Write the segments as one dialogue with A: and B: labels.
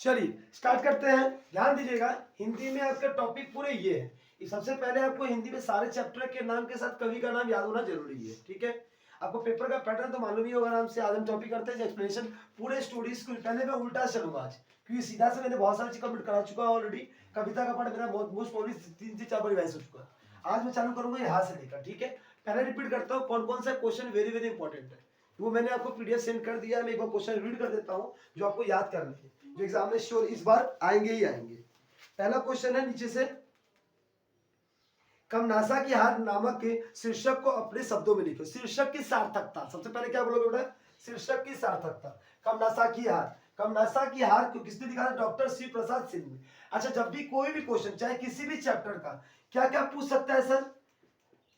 A: चलिए स्टार्ट करते हैं। ध्यान दीजिएगा, हिंदी में आपका टॉपिक पूरे ये है। सबसे पहले आपको हिंदी में सारे चैप्टर के नाम के साथ कवि का नाम याद होना जरूरी है, ठीक है। आपको पेपर का पैटर्न तो मालूम ही होगा आराम से। आज हम टॉपिक करते हैं एक्सप्लेनेशन पूरे स्टोरीज को। पहले मैं उल्टा चलूंगा आज, क्योंकि सीधा से मैंने बहुत सारी चीज कंप्लीट करा चुका ऑलरेडी। कविता का पार्ट मेरा मोस्ट प्रॉब्ली 3 से 4 बार रिवाइज हो चुका है। आज मैं चालू करूंगा यहाँ से लेकर, ठीक है। पहले रिपीट करता हूँ कौन कौन सा क्वेश्चन वेरी वेरी इंपॉर्टेंट है। वो मैंने आपको पीडीएफ सेंड कर दिया है। मैं एक बार क्वेश्चन रीड कर देता हूँ जो आपको याद करने हैं, जो एग्जाम में श्योर इस बार आएंगे ही आएंगे। पहला क्वेश्चन है नीचे से, कमनासा की हार नामक के शीर्षक को अपने शब्दों में लिखो। शीर्षक की सार्थकता, सबसे पहले क्या बोलोगे बेटा? शीर्षक की सार्थकता। कमनासा की हार, कमनासा की हार को किसने लिखा था? डॉक्टर शिव प्रसाद सिंह ने। अच्छा, जब भी कोई भी क्वेश्चन चाहे किसी भी चैप्टर का, क्या क्या पूछ सकता है सर?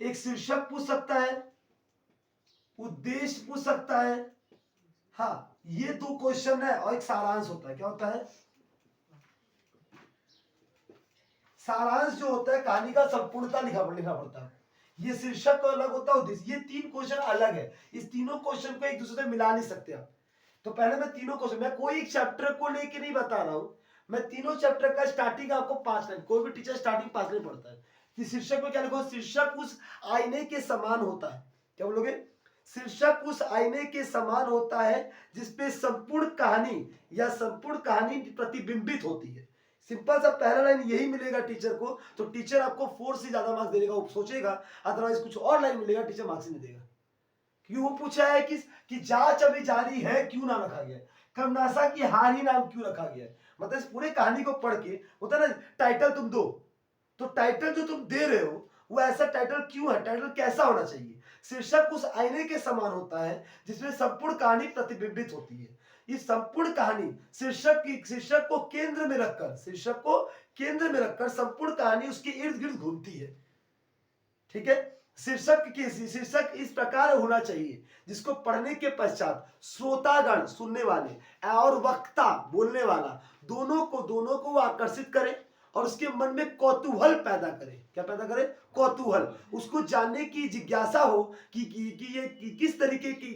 A: एक शीर्षक पूछ सकता है, उद्देश्य पूछ सकता है, हाँ ये 2 क्वेश्चन है, और एक सारांश होता है। क्या होता है? सारांश जो होता है कहानी का संपूर्णता लिखना पड़ता है। ये शीर्षक अलग होता है, उद्देश्य। ये 3 क्वेश्चन अलग है। इस तीनों क्वेश्चन को एक दूसरे से मिला नहीं सकते आप। तो पहले मैं तीनों क्वेश्चन, मैं कोई एक चैप्टर को लेके नहीं बता रहा हूं, मैं तीनों चैप्टर का स्टार्टिंग आपको 5 लाइन, कोई भी टीचर स्टार्टिंग 5 लाइन पढ़ता है। शीर्षक में क्या लिखो? शीर्षक उस आईने के समान होता है। क्या बोलोगे? शीर्षक उस आईने के समान होता है जिसपे संपूर्ण कहानी या संपूर्ण कहानी प्रतिबिंबित होती है। सिंपल सा पहला लाइन यही मिलेगा टीचर को, तो टीचर आपको 4 से ज्यादा मार्क्स देगा, वो सोचेगा। अदरवाइज कुछ और लाइन मिलेगा, टीचर मार्क्स नहीं देगा। क्यों? वो पूछा है कि जांच अभी जारी है क्यों ना रखा गया, कमनासा की हार ही नाम क्यों रखा गया। मतलब इस पूरे कहानी को पढ़ के होता है ना, टाइटल तुम दो, तो टाइटल जो तुम दे रहे हो वो ऐसा टाइटल क्यों है, टाइटल कैसा होना चाहिए। शीर्षक उस आईने के समान होता है जिसमें संपूर्ण कहानी प्रतिबिंबित होती है। इस संपूर्ण कहानी शीर्षक को केंद्र में रखकर, शीर्षक को केंद्र में रखकर संपूर्ण कहानी उसके इर्द गिर्द घूमती है, ठीक है। शीर्षक इस प्रकार होना चाहिए जिसको पढ़ने के पश्चात श्रोतागण, सुनने वाले, और वक्ता, बोलने वाला, दोनों को वो आकर्षित करे और उसके मन में कौतूहल पैदा करे। क्या पैदा करे? कौतूहल। उसको जानने की जिज्ञासा हो कि ये किस तरीके की,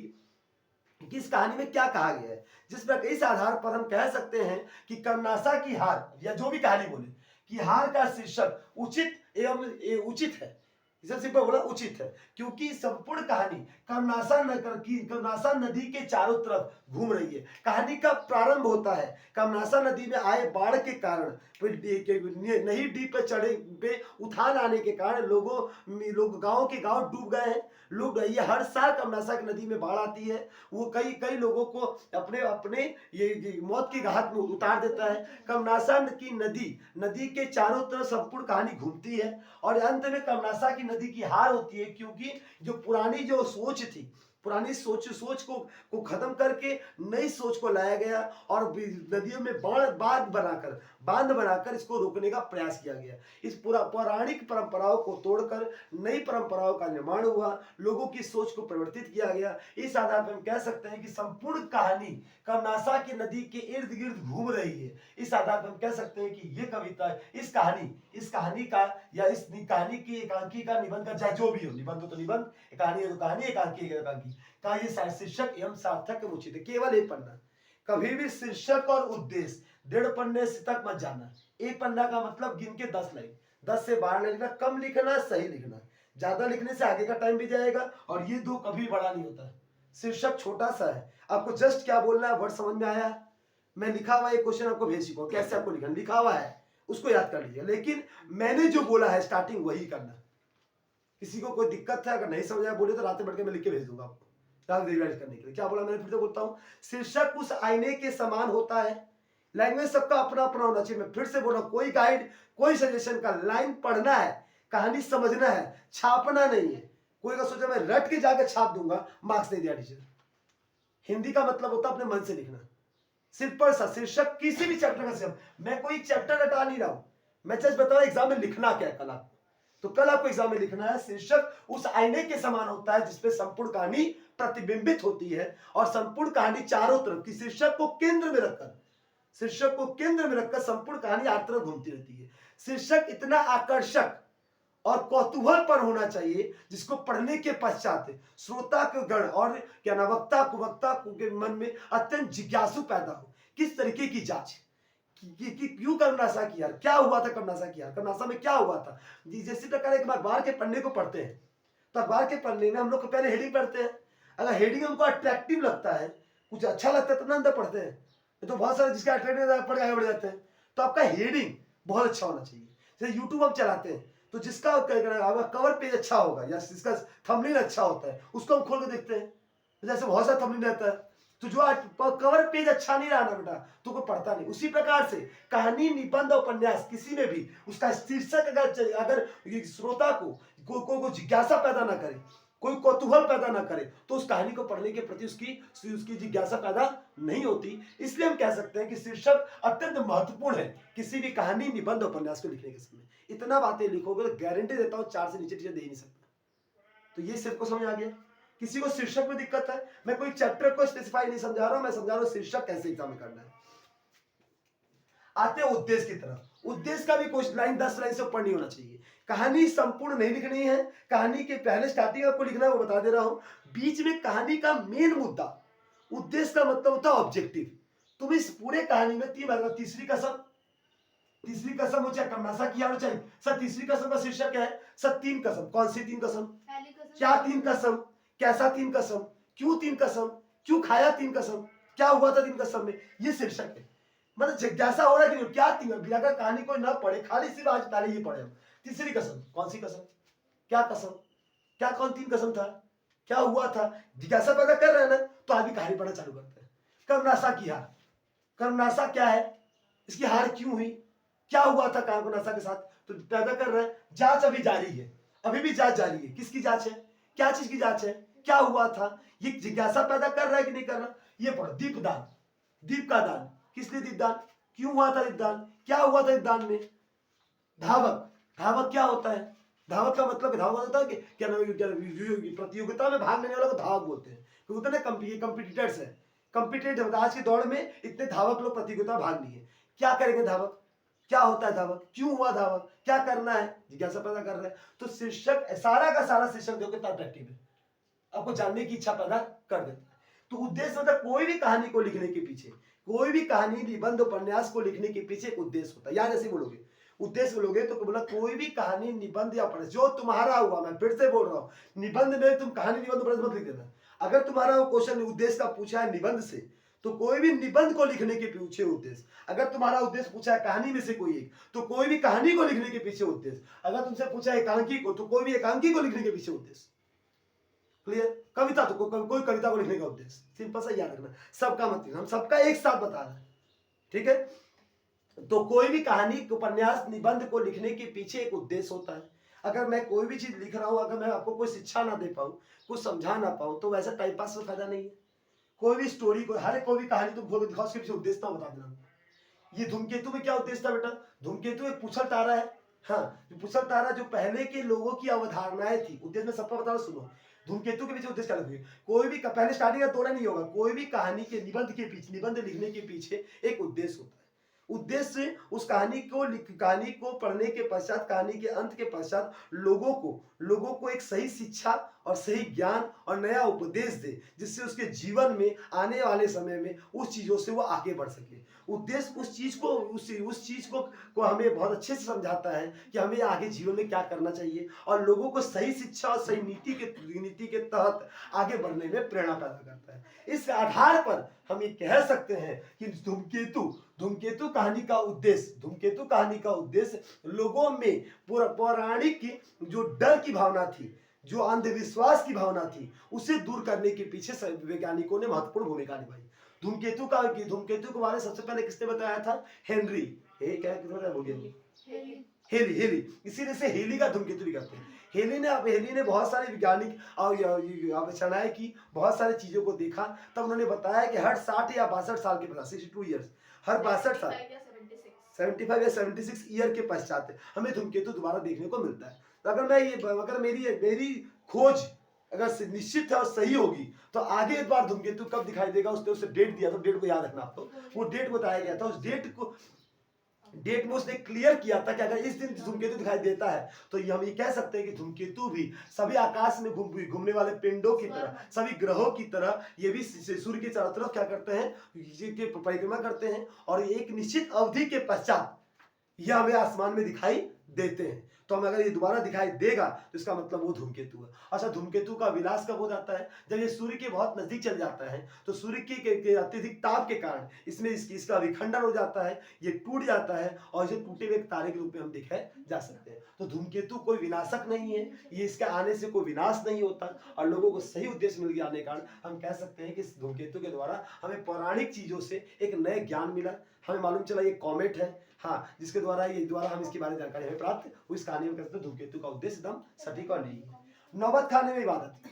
A: किस कहानी में क्या कहा गया है। जिस पर इस आधार पर हम कह सकते हैं कि कमनासा की हार, या जो भी कहानी बोले, कि हार का शीर्षक उचित एवं उचित है। सिंपल बोला, उचित है, क्योंकि संपूर्ण कहानी कमनासा नदी के चारों तरफ घूम रही है। कहानी का प्रारंभ होता है कमनासा नदी में आए बाढ़ के कारण, नई डीप पे चढ़े पे उठान आने के कारण लोग गांव के गांव डूब गए हैं। लोग, ये हर साल कमनासा की नदी में बाढ़ आती है, वो कई लोगों को अपने अपने ये मौत की घाट में उतार देता है। कमनासा की नदी के चारों तरफ संपूर्ण कहानी घूमती है, और अंत में कमनासा की नदी की हार होती है, क्योंकि जो पुरानी जो सोच थी, पुरानी सोच को खत्म करके नई सोच को लाया गया, और नदियों में बांध बनाकर इसको रोकने का प्रयास किया गया। इस पूरा पौराणिक परंपराओं को तोड़कर नई परंपराओं का निर्माण हुआ, लोगों की सोच को परिवर्तित किया गया। इस आधार पर हम कह सकते हैं कि संपूर्ण कहानी कमनासा की नदी के इर्द गिर्द घूम रही है। इस आधार पर हम कह सकते हैं कि ये कविता, इस कहानी का, या इस कहानी की एकांकी का, निबंध का, चाहे जो भी हो, निबंध तो निबंध, कहानी है तो कहानी, एकांकी है एकांकी का, ये शीर्षक एवं सार्थक एवं उचित है। केवल एक पन्ना, कभी भी शीर्षक और उद्देश्य 1.5 पन्ने से तक मत जाना। एक पन्ना का मतलब गिन के 10 लाइन, 10 से 12 लाइन लिखना, कम लिखना, सही लिखना। ज्यादा लिखने से आगे का टाइम भी जाएगा, और ये 2 कभी बड़ा नहीं होता। शीर्षक छोटा सा है, आपको जस्ट क्या बोलना है, वर्ड समझ में आया। मैं लिखा हुआ एक क्वेश्चन आपको भेज चुका हूं, कैसे आपको लिखना, लिखा हुआ है, उसको याद कर लीजिए। लेकिन मैंने जो बोला है स्टार्टिंग वही करना। किसी को कोई दिक्कत है, अगर नहीं समझ आया बोले तो रात में बैठ के मैं लिख के भेज दूंगा आपको, रिवाइज करने के लिए। क्या बोला मैंने, फिर से बोलता हूं। शीर्षक उस आईने के समान होता है। लैंग्वेज सबका अपना अपना होना चाहिए। मैं फिर से बोल रहा हूं, कोई गाइड, कोई सजेशन का लाइन पढ़ना है, कहानी समझना है, छापना नहीं है। कोई का सोचा मैं रट के जाकर छाप दूंगा, मार्क्स नहीं दिया टीचर। हिंदी का मतलब होता है अपने मन से लिखना। सिंपल सा शीर्षक किसी भी चैप्टर का सेम, मैं कोई चैप्टर हटा नहीं रहा हूं, मैं जस्ट बता रहा हूं एग्जाम में लिखना क्या है कल आपको। तो कल आपको एग्जाम में लिखना है, शीर्षक उस आईने के समान होता है जिसपे संपूर्ण कहानी प्रतिबिंबित होती है, और संपूर्ण कहानी चारों तरफ की, शीर्षक को केंद्र में रखकर संपूर्ण कहानी हर तरफ घूमती रहती है। शीर्षक इतना आकर्षक और कौतूहल पर होना चाहिए जिसको पढ़ने के पश्चात श्रोता के गण और वक्ता को के मन में अत्यंत जिज्ञासु पैदा हो। किस तरीके की जांच, कि क्यों कर्मनाशा किया, क्या हुआ था कर्मनाशा किया, कर्मनाशा में क्या हुआ था। जैसे प्रकार एक अखबार के पन्ने को पढ़ते हैं तो अखबार के पन्ने में हम लोग पहले हेडिंग पढ़ते हैं। अगर हेडिंग हमको अट्रैक्टिव लगता है, कुछ अच्छा लगता है तब ना अंदर पढ़ते हैं। तो बहुत सारे जिसका अट्रैक्टिव पढ़ के आगे बढ़ जाते हैं। तो आपका हेडिंग बहुत अच्छा होना चाहिए। जैसे यूट्यूब हम चलाते हैं तो जिसका कवर पेज अच्छा होगा या जिसका थंबनेल अच्छा होता है उसको हम खोल के देखते हैं। जैसे बहुत सारा थंबनेल रहता है तो जो कवर पेज अच्छा नहीं रहा ना बेटा तो कोई पढ़ता नहीं। उसी प्रकार से कहानी, निबंध और उपन्यास किसी में भी उसका शीर्षक अगर श्रोता को जिज्ञासा पैदा ना करे, कोई कौतूहल पैदा ना करे तो उस कहानी को पढ़ने के प्रति उसकी जिज्ञासा पैदा नहीं होती। इसलिए हम कह सकते हैं कि शीर्षक अत्यंत महत्वपूर्ण है किसी भी कहानी, निबंध, उपन्यास को लिखने के समय। इतना बातें लिखोगे तो गारंटी देता हूं 4 से नीचे टीचर दे ही नहीं सकता। तो ये सिर्फ को समझ आ गया। किसी को शीर्षक में दिक्कत है, मैं कोई चैप्टर को स्पेसिफाई नहीं समझा रहा हूं, मैं समझा रहा हूं शीर्षक कैसे एग्जाम में करना है। आते हैं उद्देश्य की तरफ। उद्देश्य का भी कुछ लाइन 10 लाइन से ऊपर नहीं होना चाहिए। कहानी संपूर्ण नहीं लिखनी है। कहानी के पहले स्टार्टिंग आपको लिखना है वो बता दे रहा हूं। बीच में कहानी का मेन मुद्दा, उद्देश्य का मतलब होता है ऑब्जेक्टिव। तुम इस पूरे कहानी में तीसरी कसम हो चाहे कर्मनाशा किया हो चाहे सर, तीसरी कसम का शीर्षक क्या है सर? 3 कसम। कौन सी 3 कसम? क्या 3 कसम? कैसा 3 कसम? क्यों 3 कसम? क्यों खाया 3 कसम? क्या हुआ था 3 कसम में? ये शीर्षक है। मतलब जिज्ञासा हो रहा है कि क्या 3, अगर कहानी को ना पढ़े, खाली सिर्फ आज पहले ये पढ़े हम तीसरी कसम। कौन सी कसम? क्या कसम? क्या कौन 3 कसम था? क्या हुआ था? जिज्ञासा पैदा कर रहे हैं ना तो आगे कहानी पढ़ना चालू करते हैं। कर्मनाशा की हार, कर्मनाशा क्या है, इसकी हार क्यों हुई, क्या हुआ था कर्मनाशा के साथ, तो पैदा कर रहे हैं। जांच अभी जारी है, अभी भी जांच जारी है। किसकी जांच है? क्या चीज की जांच है? क्या हुआ था? ये जिज्ञासा पैदा कर रहा है कि नहीं कर रहा? ये पढ़ो। दीपदान, दीप का दान, किस लिए दीपदान, क्यों हुआ था दीपदान, क्या हुआ था दीपदान में। धावक, धावक क्या होता है? धावक का मतलब धावक होता है कि क्या प्रतियोगिता में भाग लेने वाले को धावक बोलते हैं। क्योंकि ना कंपटीटर्स है, कंपटीटर। आज की दौड़ में इतने धावक लोग प्रतियोगिता में भाग लिए। क्या करेंगे धावक, क्या होता है धावक, क्यों हुआ धावक, क्या करना है, जिज्ञासा पैदा कर रहे हैं। तो शीर्षक सारा का सारा शीर्षक देखो कितना अट्रैक्टिव है, आपको जानने की इच्छा पैदा कर देता है। तो उद्देश्य होता है कोई भी कहानी को लिखने के पीछे, कोई भी कहानी, निबंध, उपन्यास को लिखने के पीछे एक उद्देश्य होता है। याद ऐसे बोलोगे, उद्देश्य बोलोगे तो बोला कोई भी कहानी, निबंध या उपन्यास जो तुम्हारा हुआ, मैं फिर से बोल रहा हूं, निबंध में तुम कहानी, निबंध, उपन्यास मत लिख देना। अगर तुम्हारा वो क्वेश्चन उद्देश्य का पूछा है निबंध से तो कोई भी निबंध को लिखने के पीछे उद्देश्य। अगर तुम्हारा उद्देश्य पूछा है कहानी में से कोई एक तो कोई भी कहानी को लिखने के पीछे उद्देश्य। अगर तुमसे पूछा है एकांकी को तो कोई भी एकांकी को लिखने के पीछे उद्देश्य। क्लियर? कविता तो कोई कविता को लिखने का उद्देश्य। सिंपल सा याद रखना, सबका मतलब हम सबका एक साथ बता रहे हैं, ठीक है। तो कोई भी कहानी, उपन्यास, निबंध को लिखने के पीछे एक उद्देश्य होता है। अगर मैं कोई भी चीज लिख रहा हूं, अगर मैं आपको कोई शिक्षा ना दे पाऊं, कुछ समझा ना पाऊं तो वैसा टाइम पास का फायदा नहीं है। कोई भी स्टोरी को, हर कोई भी कहानी तुम खोल दिखाओ, उसके पीछे उद्देश्य ना बता देना। ये धूमकेतु में क्या उद्देश्य था बेटा? धूमकेतु एक पुछल तारा है। हाँ, पुछल तारा जो पहले के लोगों की अवधारणाएं थी, उद्देश्य में सबका बता रहा, सुनो। धूमकेतु के पीछे उद्देश्य क्या लगे? कोई भी पहले स्टार्टिंग का तोड़ा नहीं होगा, कोई भी कहानी के, निबंध के पीछे, निबंध लिखने के पीछे एक उद्देश्य होता है। उद्देश्य उस कहानी को पढ़ने के पश्चात, कहानी के अंत के पश्चात लोगों को एक सही शिक्षा और सही ज्ञान और नया उपदेश दे, जिससे उसके जीवन में आने वाले समय में उस चीजों से वो आगे बढ़ सके। उद्देश्य उस चीज को हमें बहुत अच्छे से समझाता है कि हमें आगे जीवन में क्या करना चाहिए और लोगों को सही शिक्षा और सही नीति के तहत आगे बढ़ने में प्रेरणा पैदा करता है। इस आधार पर हम ये कह सकते हैं कि धूमकेतु कहानी का उद्देश्य लोगों में पौराणिक जो डर की भावना थी, जो अंधविश्वास की भावना थी, उसे दूर करने के पीछे वैज्ञानिकों ने महत्वपूर्ण भूमिका निभाई। धूमकेतु के बारे में सबसे पहले किसने बताया था? Henry, Halley. इसीलिए से हेली का धूमकेतु भी कहते हैं। हेली ने बहुत सारे वैज्ञानिक आविष्कारणाएं की, बहुत सारी चीजों को देखा, तब उन्होंने बताया कि हर 60 या 62 साल के पश्चात, 62 ईयर्स, हर 62 साल, 75 या 76 ईयर के पश्चात हमें धूमकेतु दोबारा देखने को मिलता है। तो अगर मेरी खोज अगर निश्चित है और सही होगी तो आगे एक बार धूमकेतु कब दिखाई देगा, उसने डेट दिया, तो डेट को याद रखना आपको। वो डेट बताया गया था, उस डेट को डेट में उसने क्लियर किया था कि अगर इस दिन धूमकेतु दिखाई देता है तो ये हम ये कह सकते हैं कि धूमकेतु भी सभी आकाश में घूमने वाले पिंडों की तरह, सभी ग्रहों की तरह ये भी सूर्य के चारों तरफ क्या करते हैं, ये परिक्रमा करते हैं और एक निश्चित अवधि के पश्चात यह हमें आसमान में दिखाई देते हैं। तो हम अगर ये दोबारा दिखाई देगा तो इसका मतलब वो धूमकेतु है। अच्छा, धूमकेतु का विनाश कब हो जाता है? जब ये सूर्य के बहुत नजदीक चल जाता है तो सूर्य के अत्यधिक ताप के कारण इसमें इसका विखंडन हो जाता है, ये टूट जाता है और इसे टूटे हुए तारे के रूप में हम देखे जा सकते हैं। तो धूमकेतु कोई विनाशक नहीं है, ये इसके आने से कोई विनाश नहीं होता और लोगों को सही उद्देश्य मिल जाने के कारण हम कह सकते हैं कि इस धूमकेतु के द्वारा हमें पौराणिक चीजों से एक नए ज्ञान मिला। हमें मालूम चला ये कॉमेट है, हाँ, जिसके द्वारा हम इसके बारे में जानकारी हमें प्राप्त हुई। इस कहानी में कहते हैं धूमकेतु का उद्देश्य एकदम सटीक और नहीं है। नौबत खाने में इबादत,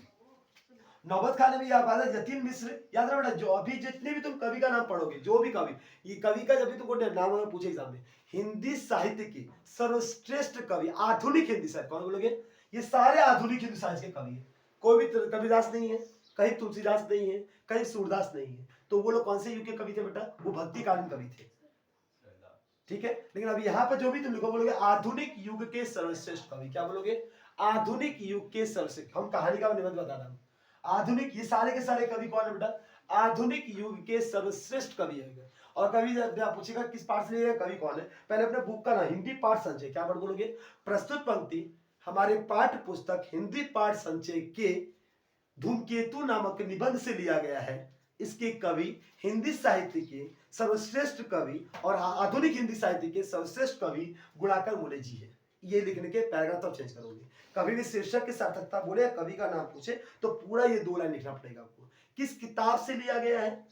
A: नौबत खाने में यह इबादत यतीम मिश्र, याद रखना जो अभी जितने भी तुम कवि का नाम पढ़ोगे, जो भी कवि, ये कवि का जब भी तुमको नाम अगर पूछे एग्जाम में, हिंदी साहित्य के सर्वश्रेष्ठ कवि, आधुनिक हिंदी साहित्य, कौन बोलोगे? ये सारे आधुनिक हिंदी साहित्य के कवि है। कोई भी कबीरदास नहीं है, कहीं तुलसीदास नहीं है, कहीं सूरदास नहीं है। तो वो लोग कौन से युग के कवि थे बेटा? वो भक्तिकालीन कवि थे, ठीक है। लेकिन अभी यहाँ पर जो भी तुम लिखो बोलोगे आधुनिक युग के सर्वश्रेष्ठ कवि। क्या बोलोगे? आधुनिक युग के सर्वश्रेष्ठ। हम कहानी का निबंध बता रहा हूँ। आधुनिक, ये सारे के सारे कवि कौन है बेटा? आधुनिक युग के सर्वश्रेष्ठ कवि है। और कवि जब आप पूछेगा किस पाठ से लिया कवि कौन है, पहले अपने बुक का ना हिंदी पाठ संचय, क्या बोलोगे? प्रस्तुत पंक्ति हमारे पाठ्य पुस्तक हिंदी पाठ संचय के धूमकेतु नामक निबंध से लिया गया है। इसके कवि हिंदी साहित्य के सर्वश्रेष्ठ कवि और आधुनिक हिंदी साहित्य के सर्वश्रेष्ठ कवि गुणाकर मूले जी है। ये लिखने के पैराग्राफ आप चेंज करोगे। कभी भी शीर्षक की सार्थकता बोले या कवि का नाम पूछे तो पूरा ये 2 लाइन लिखना पड़ेगा आपको। किस किताब से लिया गया है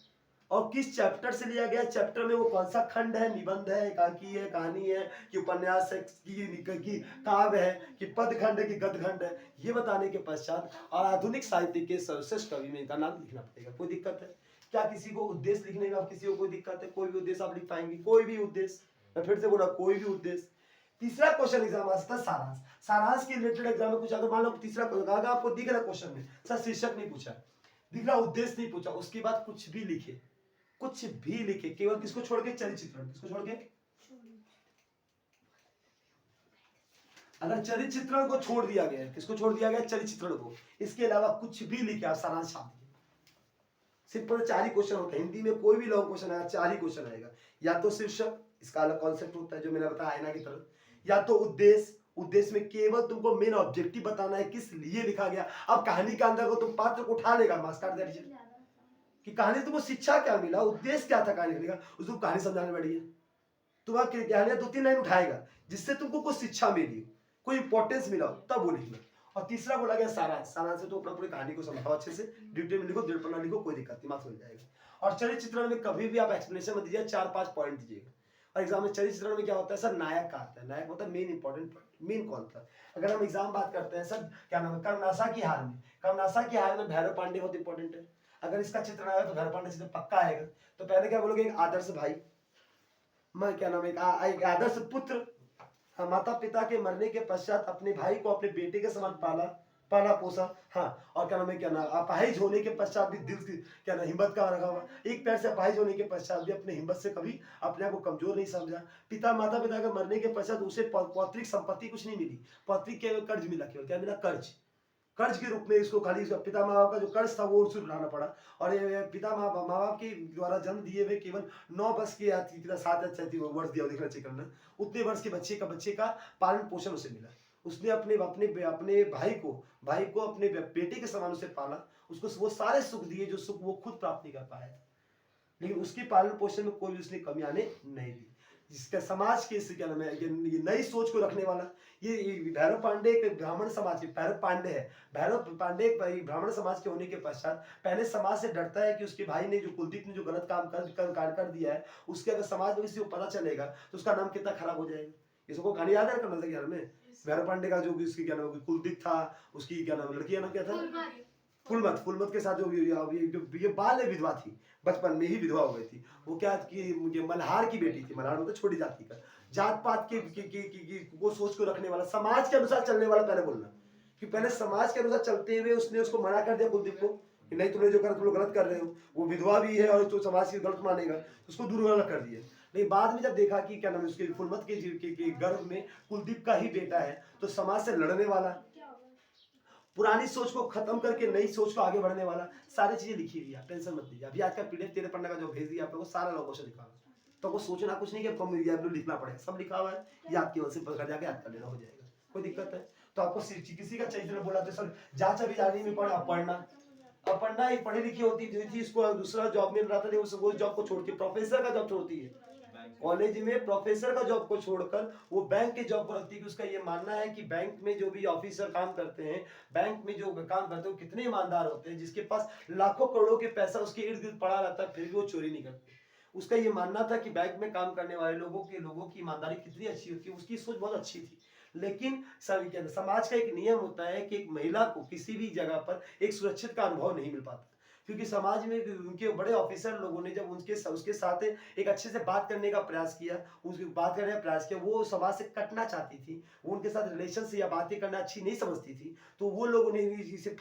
A: और किस चैप्टर से लिया गया, चैप्टर में वो कौन सा खंड है, निबंध है, एकांकी है, कहानी है कि उपन्यास है, कि काव्य है, कि पद खंड है, कि गद्य खंड है, ये बताने के पश्चात और आधुनिक साहित्य के सर्वश्रेष्ठ कवि में इनका नाम लिखना पड़ेगा। कोई दिक्कत है क्या? किसी को उद्देश्य लिखने में किसी को कोई दिक्कत है? कोई भी उद्देश्य आप लिख पाएंगे, कोई भी उद्देश्य। मैं फिर से बोला, कोई भी उद्देश्य। तीसरा क्वेश्चन एग्जाम आ सकता है सारांश। सारांश के रिलेटेड एग्जाम में कुछ अगर मान लो तीसरा क्वेश्चन आपको दिख रहा क्वेश्चन में, सर शीर्षक नहीं पूछा, दिख रहा उद्देश्य नहीं पूछा, उसके बाद कुछ भी लिखे, कुछ भी लिखे, केवल किसको छोड़ के? चरित्र चित्रण। किसको छोड़ के? अगर चरित्र चित्रण को छोड़ दिया गया, किसको छोड़ दिया गया? चरित्र चित्रण को। इसके अलावा कुछ भी लिखे आप सारांश छाप दिए। सिंपल 4 ही क्वेश्चन होते हैं हिंदी में, कोई भी लॉन्ग क्वेश्चन आएगा 4 ही क्वेश्चन आएगा। या तो शीर्षक, इसका अलग कॉन्सेप्ट होता है जो मैंने बताया आईना की तरह, या तो उद्देश्य, उद्देश्य में केवल तुमको मेन ऑब्जेक्टिव बताना है किस लिए लिखा गया। अब कहानी के अंदर को तुम पात्र को उठा लेगा, मार्क्स काट दीजिए कि कहानी तुमको शिक्षा क्या मिला, उद्देश्य क्या था कहानी लिखा, उसको कहानी समझाने बैठिए। तुम्हारा कहानी 2-3 लाइन उठाएगा जिससे तुमको कुछ शिक्षा मिली, कोई इंपॉर्टेंस मिला, तब वो लिखना। और तीसरा बोला गया सारांश। सारांश से तो अपना पूरी कहानी को समझाओ अच्छे से, डिटेल में लिखो, 1.5 पन्ना लिखो, कोई दिक्कत नहीं, मार्क्स मिल जाएगा। और चरित्र चित्रण में कभी भी आप एक्सप्लेनेशन में दीजिए, 4-5 पॉइंट दीजिएगा। और एग्जाम में चरित्र चित्रण में क्या होता है सर? नायक का आता है। नायक मतलब मेन इंपॉर्टेंट पॉइंट, मेन कौन था। अगर हम एग्जाम बात करते हैं सर, क्या नाम है, कर्मनाशा की हार में, कर्मनाशा की हार में भैरव पांडे बहुत इंपॉर्टेंट है। अगर इसका चित्रण आएगा तो भैरव पांडे से पक्का आएगा। तो पहले क्या बोलोगे? एक आदर्श भाई, मैं क्या नाम है, एक आदर्श पुत्र, माता पिता के मरने के पश्चात अपने भाई को अपने बेटे के समान पाला पोसा, हाँ। और क्या नाम है, क्या नाम, अपाहिज होने के पश्चात भी दिल की क्या नाम, हिम्मत का रखा हुआ, एक पैर से अपाहिज होने के पश्चात भी अपने हिम्मत से कभी अपने आप को कमजोर नहीं समझा। माता पिता के मरने के पश्चात उसे पौत्रिक संपत्ति कुछ नहीं मिली, पौत्रिक केवल कर्ज मिला, केवल क्या मिला? कर्ज। कर्ज के रूप में इसको खाली पिता माँ बाप का जो कर्ज था वो उससे उठाना पड़ा। और ये पिता माँ बाप के द्वारा जन्म दिए हुए केवल 9 वर्ष के या 7 वर्ष दिया देखना चाहिए करना, उतने वर्ष के बच्चे का पालन पोषण उसे मिला। उसने अपने भाई को अपने बेटे के समान उसे पाला, उसको वो सारे सुख दिए जो सुख वो खुद प्राप्त नहीं कर पाया था, लेकिन उसके पालन पोषण में कोई उसने कमी आने नहीं दी। जिसका समाज के क्या नाम है, ये नई सोच को रखने वाला, ये भैरव पांडे एक ब्राह्मण समाज के, भैरव पांडे है, भैरव पांडे एक ब्राह्मण समाज के होने के पश्चात पहले समाज से डरता है कि उसके भाई ने जो कुलदीप ने जो गलत काम कर दिया है, उसके अगर समाज में किसी को पता चलेगा तो उसका नाम कितना खराब हो जाएगा। इसको कहानी याद है करना घर में, भैरव पांडे का जो उसकी क्या नाम कुलदीप था, उसकी क्या नाम लड़की का नाम क्या था? फुलमत के साथ जो ये बाल विधवा थी, बचपन में ही विधवा हो गई थी। वो क्या कि मल्हार की बेटी थी, मल्हार मतलब छोटी जाति का, जात पात के वो सोच को रखने वाला, समाज के अनुसार चलने वाला। पहले बोलना कि पहले समाज के अनुसार चलते हुए उसने उसको मना कर दिया कुलदीप को कि नहीं तुमने जो कर तुम लोग गलत कर रहे हो, वो विधवा भी है और तो समाज की गलत मानेगा, उसको दूर कर दिया। लेकिन बाद में जब देखा कि क्या नाम है उसके फुलमत के गर्भ में कुलदीप का ही बेटा है, तो समाज से लड़ने वाला, पुरानी सोच को खत्म करके नई सोच को आगे बढ़ने वाला, सारी चीजें लिखी हुई है, टेंशन मत लीजिए। अभी आज का पीडीएफ तेरे पढ़ने का जो भेज दिया आप लोगों को, सारा लोगों से लिखा हुआ है, तो आपको सोचना कुछ नहीं कि आपको लिखना पड़ेगा, सब लिखा हुआ है, याद केवल सिंपल कर जाके याद कर लेना, हो जाएगा, कोई दिक्कत है। तो आपको किसी का चाहिए बोला तो सर जांच अभी जानी में पढ़ा पढ़ना, अब पढ़ना एक पढ़ी लिखी होती थी, इसको दूसरा जॉब मिल रहा था, वो जॉब को छोड़ के प्रोफेसर का जॉब छोड़ती है, कॉलेज में प्रोफेसर का जॉब को छोड़कर वो बैंक के जॉब को रखती है। कि उसका ये मानना है कि बैंक में जो भी ऑफिसर काम करते हैं, बैंक में जो काम करते हैं, वो कितने ईमानदार होते हैं, जिसके पास लाखों करोड़ों के पैसा उसके इर्द गिर्द पड़ा रहता है, फिर भी वो चोरी नहीं करते। उसका ये मानना था कि बैंक में काम करने वाले लोगों की ईमानदारी कितनी अच्छी होती है, उसकी सोच बहुत अच्छी थी। लेकिन समाज का एक नियम होता है कि एक महिला को किसी भी जगह पर एक सुरक्षित का अनुभव नहीं मिल पाता, क्योंकि समाज में उनके बड़े ऑफिसर लोगों ने जब उसके साथ एक अच्छे से बात करने का प्रयास किया, उसकी बात करने का प्रयास किया, वो समाज से कटना चाहती थी, वो उनके साथ रिलेशन से या बातें करना अच्छी नहीं समझती थी, तो वो लोगों ने इसे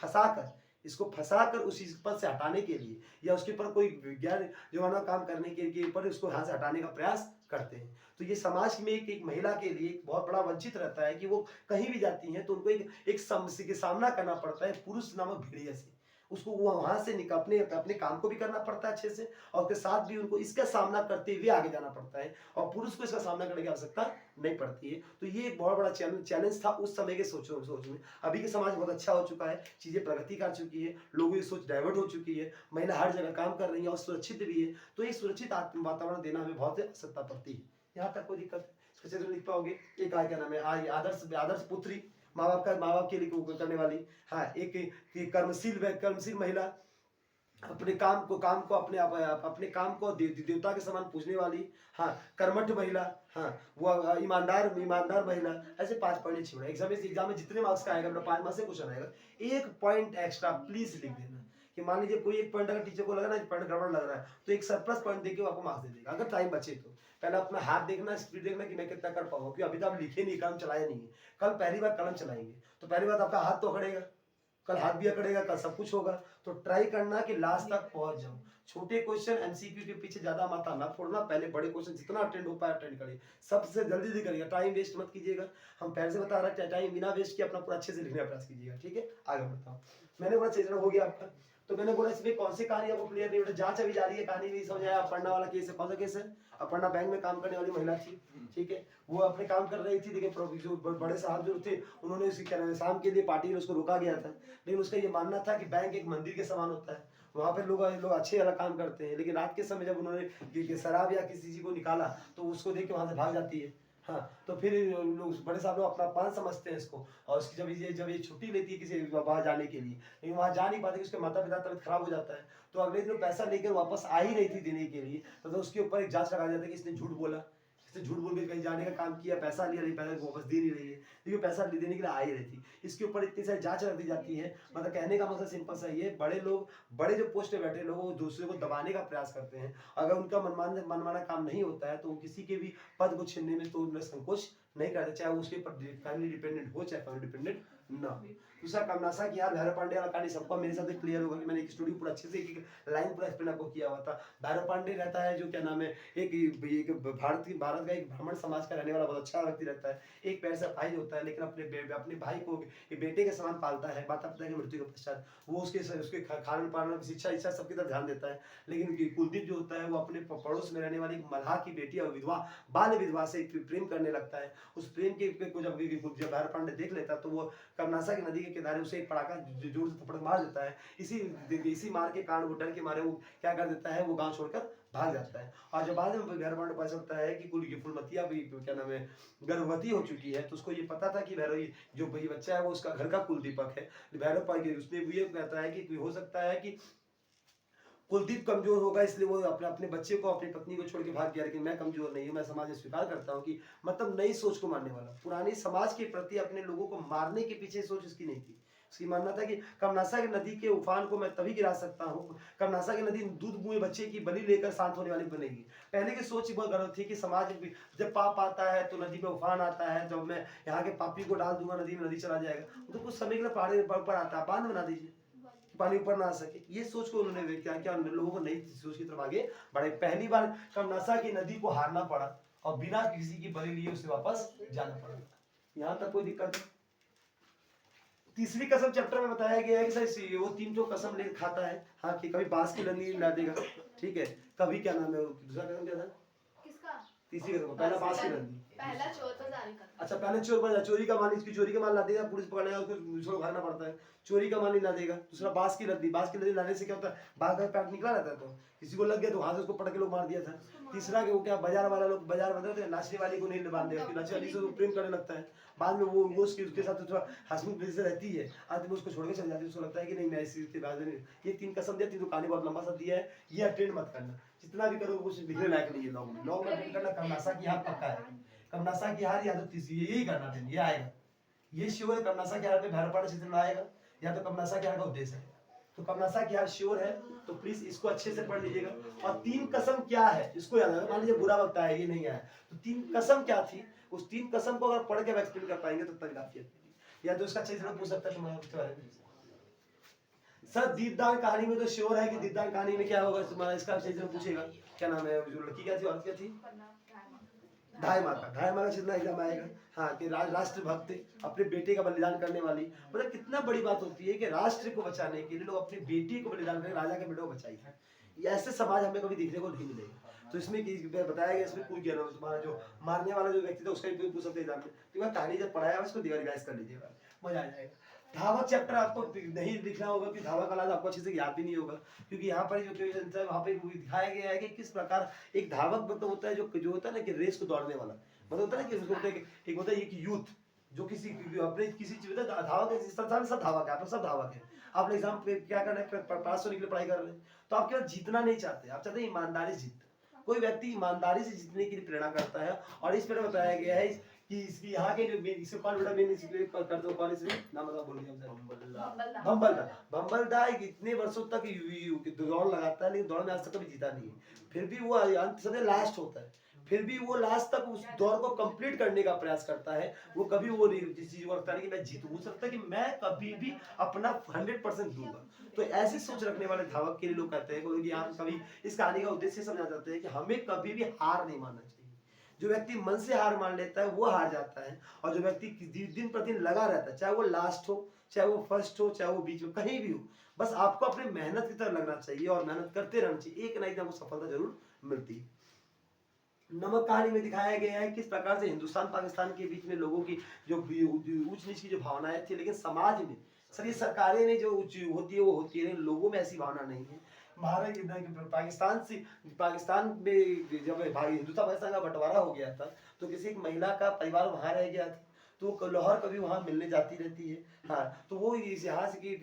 A: इसको फंसाकर उस पद से हटाने के लिए या उसके ऊपर कोई गैर जमाना काम करने के ऊपर उसको यहाँ से हटाने का प्रयास करते हैं। तो ये समाज में एक महिला के लिए एक बहुत बड़ा वंचित रहता है कि वो कहीं भी जाती हैं तो उनको एक समस्या के सामना करना पड़ता है पुरुष नामक भेड़िया से। उसको वहां से अपने काम को भी करना पड़ता है अच्छे से, और उसके साथ भी उनको इसका सामना करते हुए आगे जाना पड़ता है, और पुरुष को इसका सामना करने की आवश्यकता नहीं पड़ती है। तो ये एक बहुत बड़ा चैलेंज था उस समय के सोच में। अभी के समाज बहुत अच्छा हो चुका है, चीजें प्रगति कर चुकी है, लोगों की सोच डाइवर्ट हो चुकी है, महिला हर जगह काम कर रही है और सुरक्षित भी है। तो एक सुरक्षित वातावरण देना हमें बहुत आवश्यकता पड़ती है। यहाँ तक कोई दिक्कत है? लिख पाओगे? एक क्या नाम है, आदर्श पुत्री, माँ बाप के लिए करने वाली। हाँ, एक कर्मशील महिला, अपने काम को अपने काम को देवता के समान पूजने वाली। हाँ, कर्मठ महिला। हाँ, वो ईमानदार महिला। ऐसे 5 पॉइंट छिड़ा। एग्जाम में जितने मार्क्स का आएगा, 5 मार्क्स से क्वेश्चन आएगा, 1 पॉइंट एक्स्ट्रा प्लीज लिख देना। कि मान लीजिए कोई 1 पॉइंट अगर टीचर को लगा ना पॉइंट गड़बड़ लग रहा है, तो एक सरप्लस पॉइंट देके वो आपको मार्क्स दे देगा, अगर टाइम बचे तो। पहले अपना हाथ देखना, स्पीड देखना कि मैं कितना कर पाऊंगा, क्योंकि अभी तो आप लिखे नहीं, कलम चलाया नहीं है। कल पहली बार कलम चलाएंगे तो पहली बार आपका हाथ तो अकड़ेगा, कल हाथ भी अकड़ेगा, कल सब कुछ होगा। तो ट्राई करना कि लास्ट तक पहुंच जाओ। छोटे क्वेश्चन एमसीक्यू के पीछे ज्यादा माथा ना फोड़ना, पहले बड़े क्वेश्चन जितना अटेंड हो पाए अटेंड करिए, सबसे जल्दी करिएगा, टाइम वेस्ट मत कीजिएगा। हम पहले से बता रहे हैं, टाइम बिना वेस्ट किए अपना पूरा अच्छे से लिखने का प्रयास कीजिएगा, ठीक है। आगे बढ़ता हूँ। मैंने बोला चेतना हो गया आपका, तो मैंने बोला इसमें कौन सी कहानी आपको क्लियर नहीं, जांच अभी जारी है, कहानी नहीं समझ आया। अपर्णा वाला केस है, कौन सा केस है? अपर्णा बैंक में काम करने वाली महिला थी, ठीक है, वो अपने काम कर रही थी, लेकिन जो बड़े साहब जो थे उन्होंने उसकी क्या नाम है, शाम के लिए पार्टी में उसको रोका गया था। लेकिन उसका ये मानना था कि बैंक एक मंदिर के समान होता है, वहां पे लोग अच्छे वाला काम करते हैं। लेकिन रात के समय जब उन्होंने शराब या किसी चीज को निकाला तो उसको देख के वहां से भाग जाती है। हाँ, तो फिर लोग बड़े साहब लोग अपना पान समझते हैं इसको, और उसकी जब ये छुट्टी लेती है किसी बाहर जाने के लिए, लेकिन वहां जा नहीं पाती, उसके माता पिता तबीयत खराब हो जाता है। तो अगले दिन पैसा लेकर वापस आ ही रही थी देने के लिए, तो उसके ऊपर एक जांच लगा जाता है कि इसने झूठ बोला, इसने झूठ बोल के कहीं जाने का काम किया, पैसा लिया, नहीं पैसा वापस दे नहीं रही है, लेकिन पैसा देने के लिए आ ही रही थी। इसके ऊपर इतनी सारी जांच रख दी जाती है। मतलब कहने का मतलब सिंपल सा ये, बड़े जो पोस्ट पे बैठे लोग वो दूसरे को दबाने का प्रयास करते हैं। अगर उनका मनमाना काम नहीं होता है तो वो किसी के भी पद को छीनने में तो उन्हें संकोच नहीं करते, चाहे वो उसके ऊपर फैमिली डिपेंडेंट हो चाहे फैमिली डिपेंडेंट ना हो। दूसरा कमनासा कि यार भैरव पांडे वाला कहानी सबको मेरे साथ क्लियर होगा कि मैंने एक स्टोरी पूरा अच्छे से एक लाइन पूरा एक्सप्लेन आपको किया हुआ था। भैरव पांडे रहता है जो क्या नाम है, एक भारत का एक ब्राह्मण समाज का रहने वाला बहुत अच्छा व्यक्ति रहता है। एक पैर से भाई होता है, लेकिन अपने भाई को बेटे के समान पालता है माता पिता की मृत्यु के पश्चात। वो उसके खान पान शिक्षा इच्छा सबकी तरफ ध्यान देता है। लेकिन कुलदीप जो होता है वो अपने पड़ोस में रहने वाली मल्लाह की बेटी और बाल विधवा से प्रेम करने लगता है। उस प्रेम के को जब भैरव पांडे देख लेता है तो वो कर्नासा की नदी के किनारे उसे एक पड़ाका जोर से थप्पड़ मार देता है। इसी मार के कारण वो डर के मारे वो क्या कर देता है, वो गांव छोड़कर भाग जाता है। और जब बाद में भैरव पांडे पता चलता है कि फुलमतिया भी क्या नाम है गर्भवती हो चुकी है, तो उसको ये पता था कि भैरव जो बच्चा है वो उसका घर का कुलदीपक है। भैरव पांडे उसने ये कहता है कि हो सकता है कि कुलदीप कमजोर होगा, इसलिए वो अपने बच्चे को अपनी पत्नी को छोड़ के भाग गया, लेकिन मैं कमजोर नहीं हूं, मैं समाज में स्वीकार करता हूं कि मतलब नई सोच को मानने वाला। पुरानी समाज के प्रति अपने लोगों को मारने के पीछे सोच इसकी नहीं थी। उसकी मानना था कि कमनासा की नदी के उफान को मैं तभी गिरा सकता हूँ, कमनासा की नदी दूध मुए बच्चे की बलि लेकर शांत होने वाली बनेगी। पहले की सोच बहुत गलत थी कि समाज जब पाप आता है तो नदी में उफान आता है, जब मैं यहाँ के पापी को डाल दूंगा नदी में, नदी चला जाएगा। तो कुछ समय के लिए पहाड़ी पर आता है, बांध बना दीजिए, पानी ऊपर ना आ सके। ये सोच को उन्होंने क्या किया, लोगों को नई सोच की तरफ आगे बढ़े। पहली बार कमनासा की नदी को हारना पड़ा और बिना किसी की बलि लिए उसे वापस जाना पड़ा। यहाँ तक कोई दिक्कत नहीं। तीसरी कसम चैप्टर में बताया गया है कि सर वो तीन जो कसम ले खाता है, हाँ, कि कभी बांस की लंदी ला देगा, ठीक है, कभी क्या नाम है दूसरा कसम क्या था,
B: किसका?
A: तीसरी कसम, पहला बांस की लंदी,
B: पहला चोर बाजारी करना।
A: अच्छा पहले चोरी का माल, इसकी चोरी का माल ला देगा, पुलिस पकड़ेगा उसको, दूसरा भागना पड़ता है, चोरी का माल नहीं ला देगा। दूसरा बांस की लद्दी लाने से क्या होता है, बाघ का पैर निकला रहता है, तो किसी को लग गया तो हाथ से उसको पकड़ के लोग मार दिया था। तीसरा कि वो क्या, बाजार वाला लोग बाजार बंद होते हैं, नाचने वाली को नहीं बांध देगा, नाचने वाली से प्रेम करने लगता है, बाद में वो उसके साथ थोड़ा हंसमुख से रहती है, आदमी उसको छोड़ के चल जाती है, उसको लगता है कि नहीं मैं इसी के बाद नहीं। ये तीन कसम दिया, तीन कहानी बहुत लंबा सब दिया है, ये अटेंड मत करना, जितना भी करो कुछ लिखने लायक नहीं है। लॉन्ग में अटेंड करना, कमनासा की हार पक्का है, कमनासा की हार या तो तीसरी यही करना है, ये आएगा, ये श्योर है। कमनासा की हार पे भैरवपाड़ा चित्र में आएगा, या तो कमनासा की हार का उद्देश्य है, तो कमनासा की हार श्योर है, तो प्लीज इसको अच्छे से पढ़ लीजिएगा। और तीन कसम क्या है इसको याद रखना, मान लीजिए बुरा वक्त है ये नहीं आया, तो तीन कसम क्या थी, उस तीन कसम को अगर पढ़ के एक्सप्लेन कर पाएंगे तो तब काफी है। या तो उसका अच्छे से पूछ सकता है तुम्हारे बारे में। सर दीपदान कहानी में तो श्योर है कि दीपदान कहानी में क्या होगा तुम्हारा, इसका अच्छे से पूछेगा, क्या नाम है जो लड़की क्या थी, औरत क्या थी, ढाई माँ का जितना एग्जाम आएगा, हाँ, कि राष्ट्र भक्त अपने बेटे का बलिदान करने वाली, मतलब कितना बड़ी बात होती है कि राष्ट्र को बचाने के लिए लोग अपनी बेटी को बलिदान करके राजा के बेटे को बचाई है। ऐसे समाज हमें कभी देखने को नहीं मिलेगा। तो इसमें बताया गया, इसमें कोई कहना तुम्हारा जो मारने वाला जो व्यक्ति था उसका भी पूछ सकते एग्जाम में, तो कहानी जब पढ़ाया उसको रिवाइज कर लीजिएगा, मजा आ जाएगा। धावक चैप्टर आपको नहीं लिखना होगा कि धावक वाला आपको अच्छे से याद भी नहीं होगा, क्योंकि यहाँ पर जो वहाँ पे दिखाया गया है कि किस प्रकार एक धावक मतलब होता है जो होता है ना कि रेस को दौड़ने वाला, मतलब होता है ना कि उसको होता है एक होता है एक यूथ जो किसी अपने किसी चीज धावक, संसार में सब धावक है, आप सब धावक है। आपने एग्जाम पे क्या करना है, पास होने के लिए पढ़ाई कर रहे हैं, तो आप केवल जीतना नहीं चाहते, आप चाहते हैं ईमानदारी से जीतना। कोई व्यक्ति ईमानदारी से जीतने की प्रेरणा करता है, और इस पर बताया गया है कि इसकी यहाँ के जो इससे कौन बड़ा मेन करते हो, कौन इसमें नाम बता बोल दिया, भंबलदा इतने वर्षों तक दौड़ लगाता है, लेकिन दौड़ में आज तक कभी जीता नहीं है, फिर भी वो अंत समय लास्ट होता है, फिर भी वो लास्ट तक उस दौड़ को कंप्लीट करने का प्रयास करता है। वो कभी वो जिस चीज को रखता है कि मैं जीतूं, हो सकता है कि मैं कभी भी अपना 100% दूंगा। तो ऐसी सोच रखने वाले धावक के लिए लोग कहते हैं कि आप कभी इस कहानी का उद्देश्य समझा जाता है कि हमें कभी भी हार नहीं मानना चाहिए। जो व्यक्ति मन से हार मान लेता है वो हार जाता है, और जो व्यक्ति दिन प्रतिदिन लगा रहता है, चाहे वो लास्ट हो, चाहे वो फर्स्ट हो, चाहे वो बीच में कहीं भी हो, बस आपको अपनी मेहनत की तरफ लगना चाहिए और मेहनत करते रहना चाहिए, एक ना एक दिन आपको सफलता जरूर मिलती है। नमक कहानी में दिखाया गया है किस प्रकार से हिंदुस्तान पाकिस्तान के बीच में लोगों की जो ऊंच नीच की जो भावनाएं थी, लेकिन समाज में सर ये सरकारें में जो ऊंची होती है वो होती है, लेकिन लोगों में ऐसी भावना नहीं है। महाराज पाकिस्तान में जब हिंदुस्तान पाकिस्तान का बंटवारा हो गया था, तो किसी एक महिला का परिवार वहां रह गया था, तो लाहौर कभी वहां मिलने जाती रहती है, हाँ, तो वो यहाँ से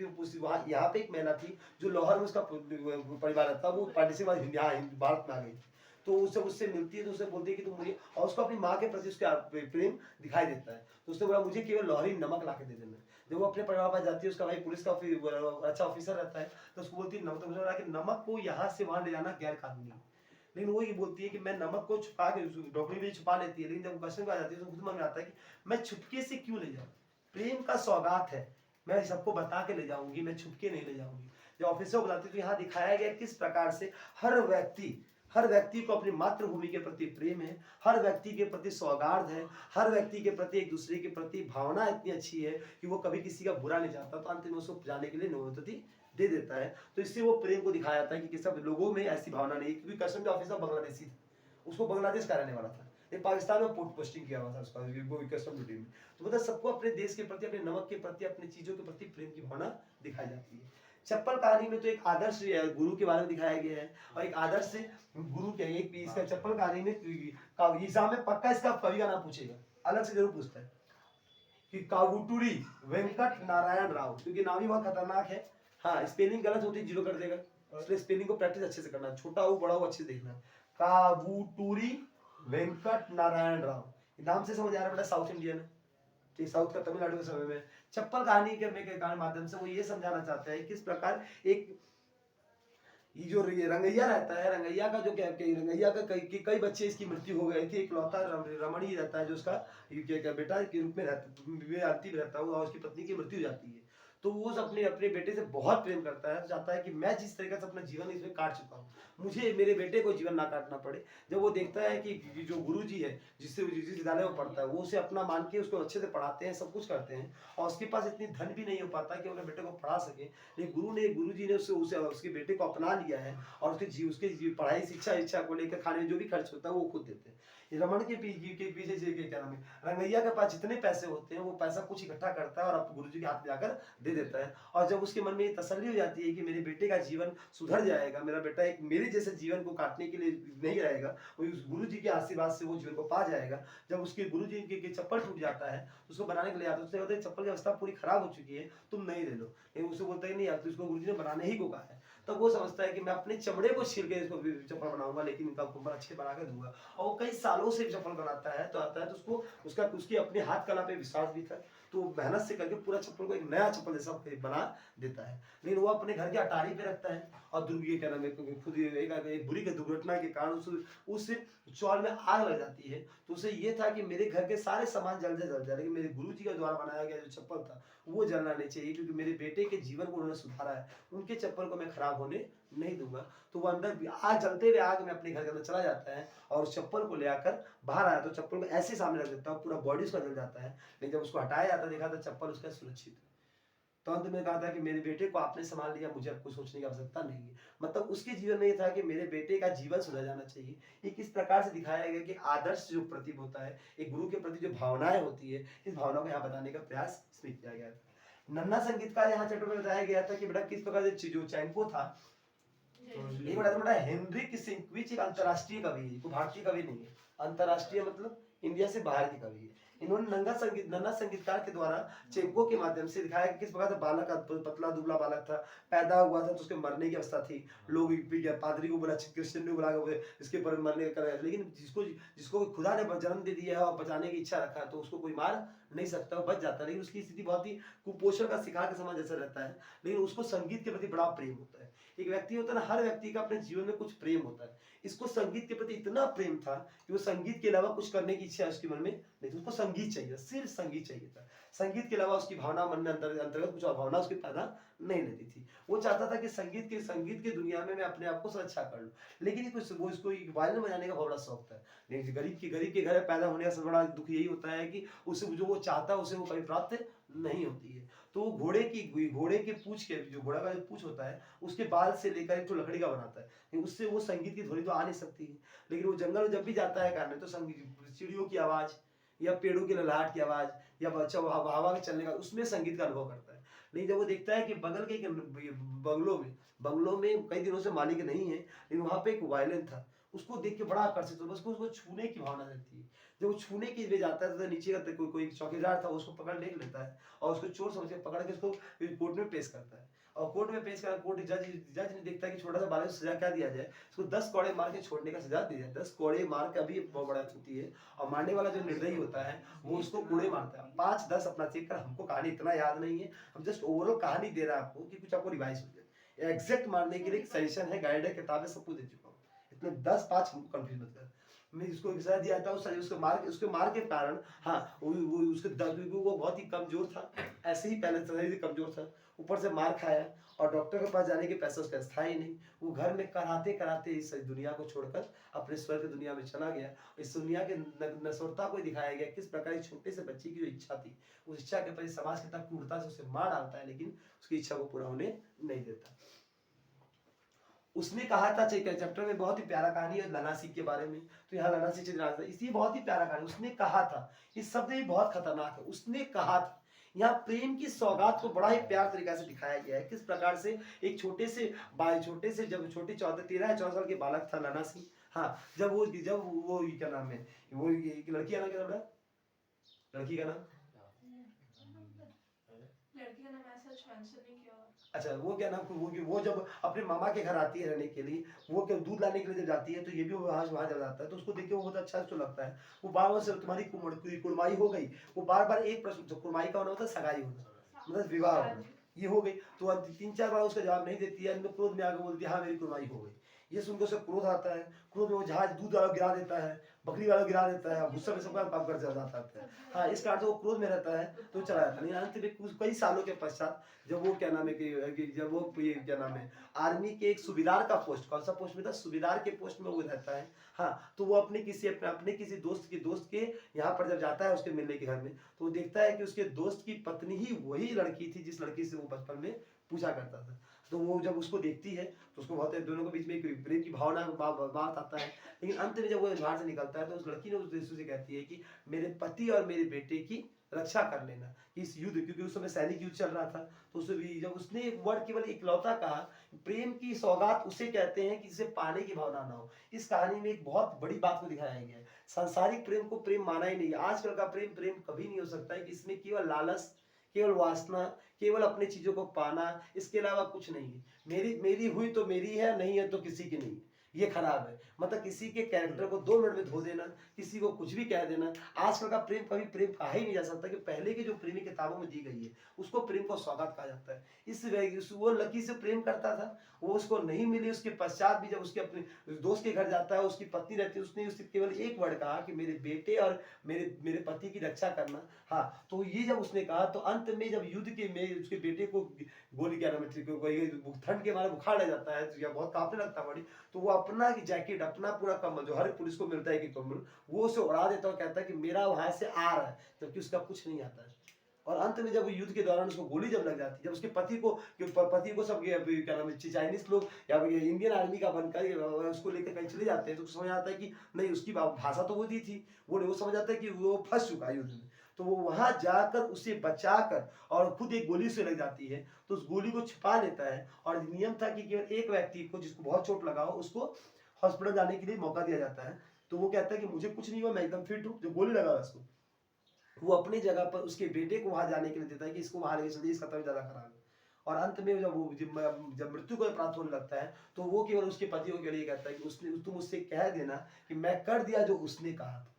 A: यहाँ पे एक महिला थी जो लाहौर में उसका परिवार था, वो पार्टी से भारत में आ गई, तो उससे मिलती है, तो उससे बोलती है कि तुम मुझे, और उसको अपनी माँ के प्रति उसका प्रेम दिखाई देता है, तो उसने बोला मुझे केवल लाहौरी नमक ला के दे देना। जब वो अपने परिवार पास जाती है, उसका भाई पुलिस का अच्छा ऑफिसर रहता है, तो उसको बोलती है नमक, तो मुझे लगा कि नमक को यहाँ से वहां ले जाना गैर कानूनी है, लेकिन वो ये बोलती है कि मैं नमक को छुपा के डॉक्टरी में छुपा लेती है, लेकिन जब क्वेश्चन आ जाती है तो खुद मन में आता है कि मैं छुपके से क्यों ले जाऊँ, प्रेम का सौगात है, मैं सबको बता के ले जाऊंगी, मैं छुपके नहीं ले जाऊंगी। जब ऑफिसर को बुलाती है तो यहाँ दिखाया गया किस प्रकार से हर व्यक्ति को अपनी मातृभूमि के प्रति प्रेम है, हर व्यक्ति के प्रति सौगार्द है, हर व्यक्ति के प्रति एक दूसरे के प्रति भावना इतनी अच्छी है कि वो कभी किसी का बुरा नहीं चाहता, तो अंत में उसको जाने के लिए अनुमति दे देता है। तो इससे वो प्रेम को दिखाया जाता है कि सब लोगों में ऐसी भावना नहीं, क्योंकि कसम ऑफिसर बांग्लादेशी था, उसको बांग्लादेश का रहने वाला था, ये पाकिस्तान में पोस्टिंग किया हुआ था उसका कस्टम ड्यूटी में। तो मतलब सबको अपने देश के प्रति, अपने नमक के प्रति, अपनी चीजों के प्रति प्रेम की भावना दिखाई जाती है। चप्पल कहानी में तो एक आदर्श गुरु के बारे में दिखाया गया है, और एक आदर्श गुरु के एक इसका चप्पल कहानी में एग्जाम में पक्का इसका कवि का नाम पूछेगा, अलग से जरूर पूछता है कि कावुटुरी वेंकट नारायण राव, क्योंकि नाम ही बहुत खतरनाक है, हाँ, स्पेलिंग गलत होती है जीरो कर देगा, इसलिए स्पेलिंग को प्रैक्टिस अच्छे से करना, छोटा हो बड़ा हो अच्छे से देखना। कावुटुरी वेंकट नारायण राव, नाम से समझ आ रहा है बेटा, साउथ इंडियन है, ठीक, साउथ का तमिलनाडु के समय में। चप्पल कहानी के माध्यम से वो ये समझाना चाहता है किस प्रकार एक ये जो रंगैया रहता है, रंगैया का जो क्या रंगैया का कई बच्चे इसकी मृत्यु हो गई थी, एक लौता रमण ही रहता है जो उसका क्या बेटा के रूप में रहता रहता है, और उसकी पत्नी की मृत्यु हो जाती है। तो वो अपने अपने बेटे से बहुत प्रेम करता है, चाहता है कि मैं जिस तरीके से अपना जीवन इसमें काट चुका हूँ, मुझे मेरे बेटे को जीवन ना काटना पड़े। जब वो देखता है कि जो गुरु जी है, जिससे जिस विद्यालय में पढ़ता है, वो उसे अपना मान के उसको अच्छे से पढ़ाते हैं, सब कुछ करते हैं, और उसके पास इतनी धन भी नहीं हो पाता कि अपने बेटे को पढ़ा सके, लेकिन गुरु जी ने उसके बेटे को अपना लिया है, और उसके पढ़ाई शिक्षा को लेकर खाने में जो भी खर्च होता है वो खुद देते हैं। ये रमन के पीछे क्या नाम है, रंगैया के पास जितने पैसे होते हैं वो पैसा कुछ इकट्ठा करता है और अब गुरु जी के हाथ में जाकर दे देता है। और जब उसके मन में ये तसल्ली हो जाती है कि मेरे बेटे का जीवन सुधर जाएगा, मेरा बेटा एक मेरे जैसे जीवन को काटने के लिए नहीं रहेगा, वो उस गुरु जी के आशीर्वाद से वो जीवन को पा जाएगा। जब उसके गुरु जी के चप्पल टूट जाता है, उसको बनाने के लिए आता है, उससे कहते हैं चप्पल की अवस्था पूरी खराब हो चुकी है, तुम नहीं ले लो, लेकिन उससे बोलता है नहीं यार, तो इसको गुरु जी ने बनाने ही को कहा है। तब वो समझता है कि मैं अपने चमड़े को छील के इसको चप्पल बनाऊंगा, लेकिन इनका ऊपर अच्छे बना के दूंगा। और वो कई सालों से चप्पल बनाता है, तो आता है तो उसके अपने हाथ कला पे विश्वास भी था, तो मेहनत से करके पूरा चप्पल को एक नया चप्पल जैसा बना देता है। लेकिन वो अपने घर के अटारी पे रखता है, और दुर्गे क्या नाम है, खुद एक बुरी दुर्घटना के कारण उस चौल में आग लग जाती है। तो उसे ये था कि मेरे घर के सारे सामान जल जाए, लेकिन मेरे गुरु जी के द्वारा बनाया गया जो चप्पल था वो जलना नहीं चाहिए, क्योंकि मेरे बेटे के जीवन को उन्होंने सुधारा है, उनके चप्पल को मैं खराब होने नहीं दूंगा। तो वो अंदर आग जलते हुए आग में अपने घर के अंदर चला जाता है, और उस चप्पल को ले आकर बाहर आया तो चप्पल को ऐसे सामने रख देता है, पूरा बॉडी उसका जल जाता है। लेकिन जब उसको हटाया जाता है, देखा था चप्पल उसका सुरक्षित है। तो अंत में कहा था कि मेरे बेटे को आपने संभाल लिया, मुझे अब कुछ सोचने की आवश्यकता नहीं है। मतलब उसके जीवन में ये था कि मेरे बेटे का जीवन सुधर जाना चाहिए। ये किस प्रकार से दिखाया गया कि आदर्श जो प्रतीक होता है, एक गुरु के प्रति जो भावनाएं होती है, इस भावना को यहाँ बताने का प्रयास इसमें किया गया था। नन्हा संगीतकार यहाँ चैप्टर में बताया गया था कि बेटा किस प्रकार से जो चैंको था, ये बेटा हेनरिक सिंकविच एक अंतरराष्ट्रीय कवि है, भारतीय कवि नहीं है। अंतरराष्ट्रीय मतलब इंडिया से बाहर की कवि है। इन्होंने नन्हा संगीतकार के द्वारा चेंको के माध्यम से दिखाया कि किस प्रकार से बालक पतला दुबला बालक था, पैदा हुआ था तो उसके मरने की अवस्था थी। लोग पादरी को बोला, क्रिश्चियन को बोला इसके पर मरने का, लेकिन जिसको खुदा ने जन्म दे दिया है और बचाने की इच्छा रखा है तो उसको कोई मार नहीं सकता, वो बच जाता है। लेकिन उसकी स्थिति बहुत ही कुपोषण का शिकार के समान जैसा रहता है, लेकिन उसको संगीत के प्रति बड़ा प्रेम होता है। एक व्यक्ति होता है ना, हर व्यक्ति का अपने जीवन में कुछ प्रेम होता है। इसको संगीत के प्रति इतना प्रेम था कि वो संगीत के अलावा कुछ करने की इच्छा उसके मन में नहीं थी, उसको संगीत चाहिए, सिर्फ संगीत चाहिए था। संगीत के अलावा उसकी भावना मन में अंतर्गत कुछ और भावना उसकी पैदा नहीं लेती थी। वो चाहता था कि संगीत के दुनिया में मैं अपने आप को सुरक्षा कर लूं, लेकिन वो इसको वायलिन बजाने का बड़ा शौक था। लेकिन गरीब के घर में पैदा होने का सबसे बड़ा दुख यही होता है कि उसे जो वो चाहता है उसे वो कभी प्राप्त नहीं होती है। तो वो घोड़े के पूंछ के, जो घोड़ा का जो पूंछ होता है उसके बाल से लेकर एक तो लकड़ी का बनाता है, उससे वो संगीत की ध्वनि तो आ नहीं सकती है। लेकिन वो जंगल में जब भी जाता है करने तो चिड़ियों की आवाज या पेड़ों की लहलहाट की आवाज या बच्चा हवा के चलने का, उसमें संगीत का अनुभव करता है। लेकिन जब वो देखता है कि बगल के बंगलों में कई दिनों से मालिक नहीं है, लेकिन वहां पे एक वायलिन था, उसको देख के बड़ा आकर्षित होता है, उसको छूने की भावना रहती है। जब वो छूने के लिए जाता है तो नीचे का कोई चौकीदार था, उसको पकड़ लेता है और उसको चोर समझ के पकड़ के उसको कोर्ट में पेश करता है। और कोर्ट में पेश कर कोर्ट जज ने देखता है कि छोटा सा बालक को सजा क्या दिया जाए, उसको 10 कोड़े मार के छोड़ने का सजा दी जाए। 10 कोड़े मार के अभी बहुत बड़ा होती है, और मारने वाला जो निर्दयी होता है वो उसको कोड़े मारता है। 5-10 अपना चेक कर, हमको कहानी इतना याद नहीं है, हम जस्ट ओवरऑल कहानी दे रहे हैं आपको कि कुछ आपको रिवाइज हो जाए। एग्जैक्ट मारने के लिए एक सजेशन है, गाइड है, किताबें सब कुछ दे चुका हूँ, इतने 10-5 हमको कंफ्यूज मत कर। मैं जिसको सजा दिया था उसके मार के कारण, हाँ वो उसके वो बहुत ही कमजोर था, ऐसे ही पहले शरीर से कमजोर था, ऊपर से मार खाया और डॉक्टर के पास जाने के पैसे उसका था ही नहीं। वो घर में कराते इस दुनिया को छोड़कर अपने स्वर्ग दुनिया में चला गया। इस दुनिया के नश्वरता को दिखाया गया, किस प्रकार छोटे से बच्चे की जो इच्छा थी, उस इच्छा के प्रति समाज कितना क्रूरता से उसे मार डालता है, लेकिन उसकी इच्छा को पूरा होने नहीं देता। उसने कहा था चैप्टर में बहुत ही प्यारा कहानी है लनासी के बारे में, तो यहाँ लनासी इसलिए बहुत ही प्यारा कहानी। उसने कहा था, इस शब्द भी बहुत खतरनाक है, उसने कहा था। यहाँ प्रेम की सौगात को बड़ा ही प्यार तरीका से दिखाया गया है, किस प्रकार से एक छोटे से जब छोटे 13-14 साल के बालक था लनासी, हाँ जब वो क्या नाम है, वो लड़की का नाम क्या था, लड़की का नाम अच्छा वो क्या नाम, वो जब अपने मामा के घर आती है रहने के लिए, वो क्या दूध लाने के लिए जब जाती है तो ये भी वहां जब जाता है तो उसको देख के वो बहुत अच्छा उसको लगता है। वो बार बार से तुम्हारी कुड़माई हो गई, वो बार बार एक प्रश्न, तो कुड़माई का होना होता है सगाई होना, मतलब विवाह होना, ये हो गई। तो 3-4 बार उसका जवाब नहीं देती है, क्रोध में आगे बोलती है हाँ मेरी कुड़माई हो गई। ये सुनकर उसे क्रोध आता है। क्रोध में वो जहाज दूध वाला गिरा देता है, बकरी वाला गिरा देता है, गुस्से में सबका काम कर जाता है। हाँ, इस कारण से वो क्रोध में रहता है तो चला जाता है। लेकिन अंत में कुछ कई सालों के पश्चात जब वो क्या नाम है कि जब वो ये क्या नाम है आर्मी के एक सूबेदार का पोस्ट, कौन सा पोस्ट में था, सूबेदार के पोस्ट में वो रहता है। हाँ, तो वो अपने किसी दोस्त के यहाँ पर जब जाता है उसके मिलने के घर में, तो वो देखता है कि उसके दोस्त की पत्नी ही वही लड़की थी जिस लड़की से वो बचपन में पूछा करता था। तो वो जब उसको देखती है तो उसको बहुत दोनों के बीच में एक प्रेम की भावना बात आता है। लेकिन अंत में जब वो बाहर से निकलता है तो उस लड़की ने उस यीशु से कहती है कि मेरे पति और मेरे बेटे की रक्षा कर लेना इस युद्ध, क्योंकि उस समय सैनिक युद्ध चल रहा था। तो उसे भी जब उसने एक वर्ड केवल इकलौता कहा, प्रेम की सौगात उसे कहते हैं कि जिसे पाने की भावना ना हो। इस कहानी में एक बहुत बड़ी बात को दिखाया गया है। सांसारिक प्रेम को प्रेम माना ही नहीं है। आजकल का प्रेम कभी नहीं हो सकता है कि इसमें केवल लालच, केवल वासना, केवल अपनी चीजों को पाना, इसके अलावा कुछ नहीं है। मेरी हुई तो मेरी है, नहीं है तो किसी की नहीं। ये खराब है। मतलब किसी के कैरेक्टर को 2 मिनट में धो देना, किसी को कुछ भी कह देना। आजकल का प्रेम कभी प्रेम कहा ही नहीं जा सकता कि पहले की जो प्रेमी किताबों में दी गई है उसको प्रेम को सौगात कहा जाता है। वो लकी से प्रेम करता था, वो उसको नहीं मिली, उसके पश्चात भी जब उसके अपने दोस्त के घर जाता है, उसकी पत्नी रहती है, उसने उससे केवल एक वर्ड कहा कि मेरे बेटे और मेरे पति की रक्षा करना। हाँ, तो ये जब उसने कहा तो अंत में जब युद्ध के में उसके बेटे को गोली क्या नाम है ठंड के मारे बुखार आ जाता है या बहुत कांपने लगता है बड़ी, तो वो अपना जैकेट, अपना पूरा कम्बल जो हर पुलिस को मिलता है कि कम्बल, वो उसे उड़ा देता है, कहता है कि मेरा वहां से आ रहा है, जबकि उसका कुछ नहीं आता है। और अंत में जब युद्ध के दौरान उसको गोली जब लग जाती है, जब उसके पति को सब क्या नाम है चाइनीज लोग या इंडियन आर्मी का बनकर उसको लेकर कहीं चले जाते हैं, तो समझ आता है कि नहीं, उसकी भाषा तो वो दी थी, वो समझ आता है कि वो फंस चुका है युद्ध में। तो वो वहां जाकर उसे बचाकर, और खुद एक गोली से लग जाती है तो उस गोली को छिपा लेता है। और नियम था कि केवल एक व्यक्ति को जिसको बहुत चोट लगा हो उसको हॉस्पिटल जाने के लिए मौका दिया जाता है। तो वो कहता है कि मुझे कुछ नहीं हुआ, मैं एकदम फिट हूँ। जो गोली लगा उसको, वो अपनी जगह पर उसके बेटे को वहां जाने के लिए देता है कि इसको वहां लेके चलिए, इसका तबीयत ज्यादा खराब है। और अंत में जब मृत्यु को प्राप्त होने लगता है तो वो केवल उसके पति को लिए कहता है कि तुम उससे कह देना कि मैं कर दिया जो उसने कहा था।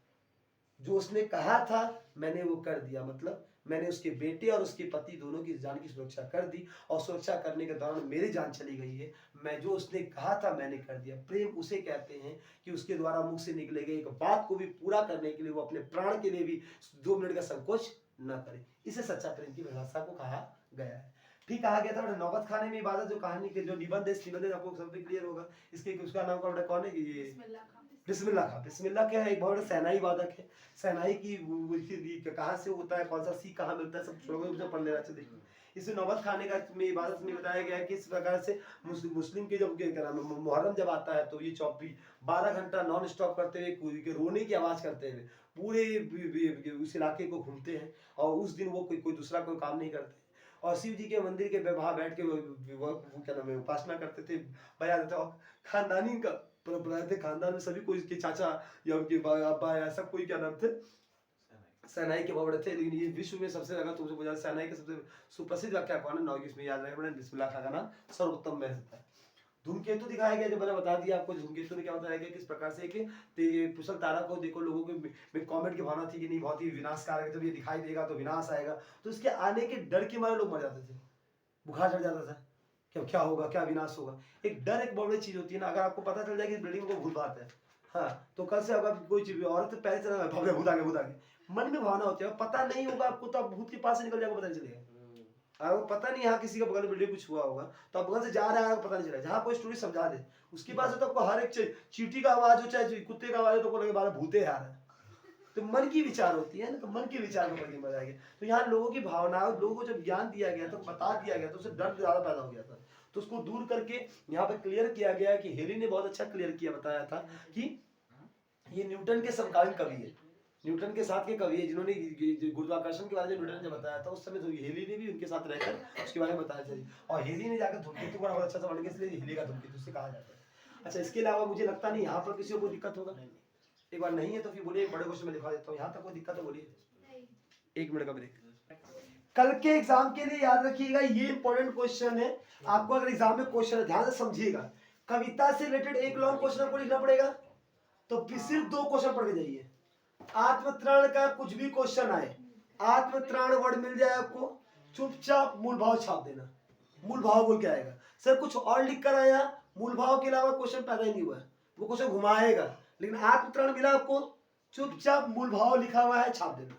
A: जो उसने कहा था मैंने वो कर दिया। मतलब मैंने उसके बेटे और उसके पति दोनों की जान की सुरक्षा कर दी, और सुरक्षा करने के दौरान मेरी जान चली गई है। मैं जो उसने कहा था मैंने कर दिया। प्रेम उसे कहते हैं कि उसके द्वारा मुख से निकले गए एक बात को भी पूरा करने के लिए वो अपने प्राण के लिए भी 2 मिनट का संकोच न करे। इसे सच्चा प्रेम की परिभाषा को कहा गया है। ठीक कहा गया था। नौबत खाने में इबादत जो कहानी के जो निबंध है आपको सब क्लियर होगा। इसके उसका नाम कौन है कि ये बिस्मिल्लाह खां। बिस्मिल्लाह क्या है? एक बहुत बड़ा सेनाई वादक है। सेनाई की कहाँ से होता है, कौन सा सीख कहाँ मिलता है, सब लोगों को पढ़ लेना चाहिए। देखिए इसे नौबत खाने का में इबादत में बताया गया है कि इस प्रकार से मुस्लिम के जब क्या नाम है मुहर्रम जब आता है तो ये 12 घंटा नॉन स्टॉप करते हुए रोने की आवाज करते हुए पूरे उस इलाके को घूमते हैं। और उस दिन वो कोई दूसरा कोई काम नहीं करते। और शिव जी के मंदिर के वहां बैठ के वो क्या नाम है उपासना करते थे, बजा देते। और खानदानी का परंपरा थे, खानदान में सभी कोई इसके चाचा या उनके अब्बा या सब कोई क्या नाम थे सेनाई के बहुत बड़े थे। लेकिन ये विश्व में सबसे ज्यादा तुमसे पूछा सेनाई के सबसे सुप्रसिद्ध व्याख्या कौन है? नौगिस में याद रखना, बिस्मिल्लाह खां का नाम सर्वोत्तम में रहता है। धूमकेतु दिखाया गया जो मैंने बता दिया आपको। धूमकेतु में क्या बताया गया किस प्रकार से कि कुशल तारा को देखो, लोगों के कमेंट की भावना थी कि नहीं बहुत ही विनाशकारक, जब ये दिखाई देगा तो विनाश आएगा। तो इसके आने के डर के मारे लोग मर जाते थे, बुखार चढ़ जाता था, क्या होगा, क्या विनाश होगा। एक डर एक बहुत बड़ी चीज होती है ना। अगर आपको पता चल जाए कि बिल्डिंग को भूत बात है, हाँ, तो कल से अगर कोई चीज औरत तो पहले चला भूत आ गया मन में भावना होती है। पता नहीं होगा आपको तो आप भूत के पास से निकल जाएगा, पता नहीं चलेगा। अगर पता नहीं यहाँ किसी के बगल में बिल्डिंग कुछ हुआ होगा तो आप बगल से जा रहा है, पता नहीं चलेगा। जहाँ कोई स्टोरी समझा दे उसके पास तो आपको हर एक चींटी का आवाज हो चाहे कुत्ते का आवाज हो तो आपको लगे बारे भूते आ रहा है। तो मन की विचार होती है ना, तो मन के विचार को पढ़ने मजा आ गया। तो यहाँ लोगों की भावनाओं, लोगों को जब ज्ञान दिया गया तो बता दिया गया तो उससे डर ज्यादा पैदा हो गया था। तो उसको दूर करके यहाँ पे क्लियर किया गया कि हेली ने बहुत अच्छा क्लियर किया, बताया था कि ये न्यूटन के समकालीन कवि है, न्यूटन के साथ के कवि है, जिन्होंने गुरुत्वाकर्षण के बारे में न्यूटन ने बताया था। उस समय तो हेली ने भी उनके साथ रहकर उसके बारे में बताया था। और हेली ने जाकर धूमकेतु को बहुत अच्छा सा बन गया, इसलिए हेली का धूमकेतु से कहा जाता है। अच्छा, इसके अलावा मुझे लगता नहीं यहाँ पर किसी को दिक्कत होगा। एक बार नहीं है तो फिर बोलिए, बड़े क्वेश्चन में लिखा देता हूँ। यहाँ तक कोई दिक्कत है बोलिए। 1 मिनट का ब्रेक। कल के एग्जाम के लिए याद रखिएगा, ये इंपॉर्टेंट क्वेश्चन है। आपको अगर एग्जाम में क्वेश्चन है, ध्यान से समझिएगा। कविता से रिलेटेड एक लॉन्ग क्वेश्चन आपको लिखना पड़ेगा, तो सिर्फ 2 क्वेश्चन पढ़ के जाइए। आत्मत्राण का कुछ भी क्वेश्चन आए, आत्मत्राण वर्ड मिल जाए आपको, चुपचाप मूल भाव छाप देना। मूल भाव बोल के आएगा। सर कुछ और लिख कर आया मूल भाव के अलावा क्वेश्चन पैदा ही नहीं हुआ है, वो क्वेश्चन घुमाएगा। लेकिन आत्मत्राण मिला आपको, चुपचाप मूल भाव लिखा हुआ है छाप देना।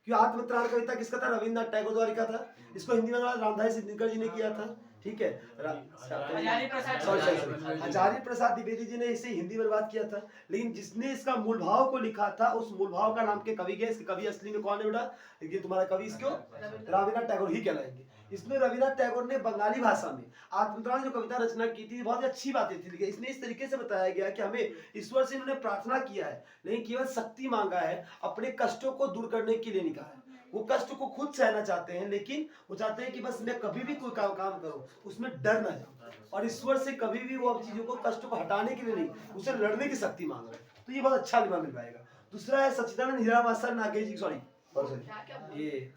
A: क्यों आत्मत्राण कविता किसका था? रविन्द्रनाथ टैगोर द्वारा लिखा था। इसको हिंदी में रामधारी सिद्दीकर जी ने किया था, ठीक है। आचार्य प्रसाद द्विवेदी जी ने इसे हिंदी में अनुवाद किया था। लेकिन जिसने इसका मूल भाव को लिखा था, उस मूल भाव का नाम के कवि गए। इसके कवि असली में कौन है बेटा? ये तुम्हारा कवि इसको रविन्द्रनाथ टैगोर ही कहलाएंगे। इसमें रविन्द्रनाथ टैगोर ने बंगाली भाषा में आत्मत्राण जो कविता रचना की थी, बहुत अच्छी बातें थी। लेकिन इसमें इस तरीके से बताया गया कि हमें ईश्वर से इन्होंने प्रार्थना किया है, नहीं केवल शक्ति मांगा है, अपने कष्टों को दूर करने के लिए नहीं कहा है। वो कष्ट को खुद सहना चाहते हैं, लेकिन वो चाहते हैं कि बस मैं कभी भी कोई काम करूं उसमें डर ना जाऊं, और ईश्वर से कभी भी वो चीजों को, कष्ट को हटाने के लिए नहीं, उसे लड़ने की शक्ति मांग रहे हैं। तो ये बहुत अच्छा लिबा मिल पाएगा। दूसरा है सच्चिदानंद हीरामास्टर नागेश जी, सॉरी ये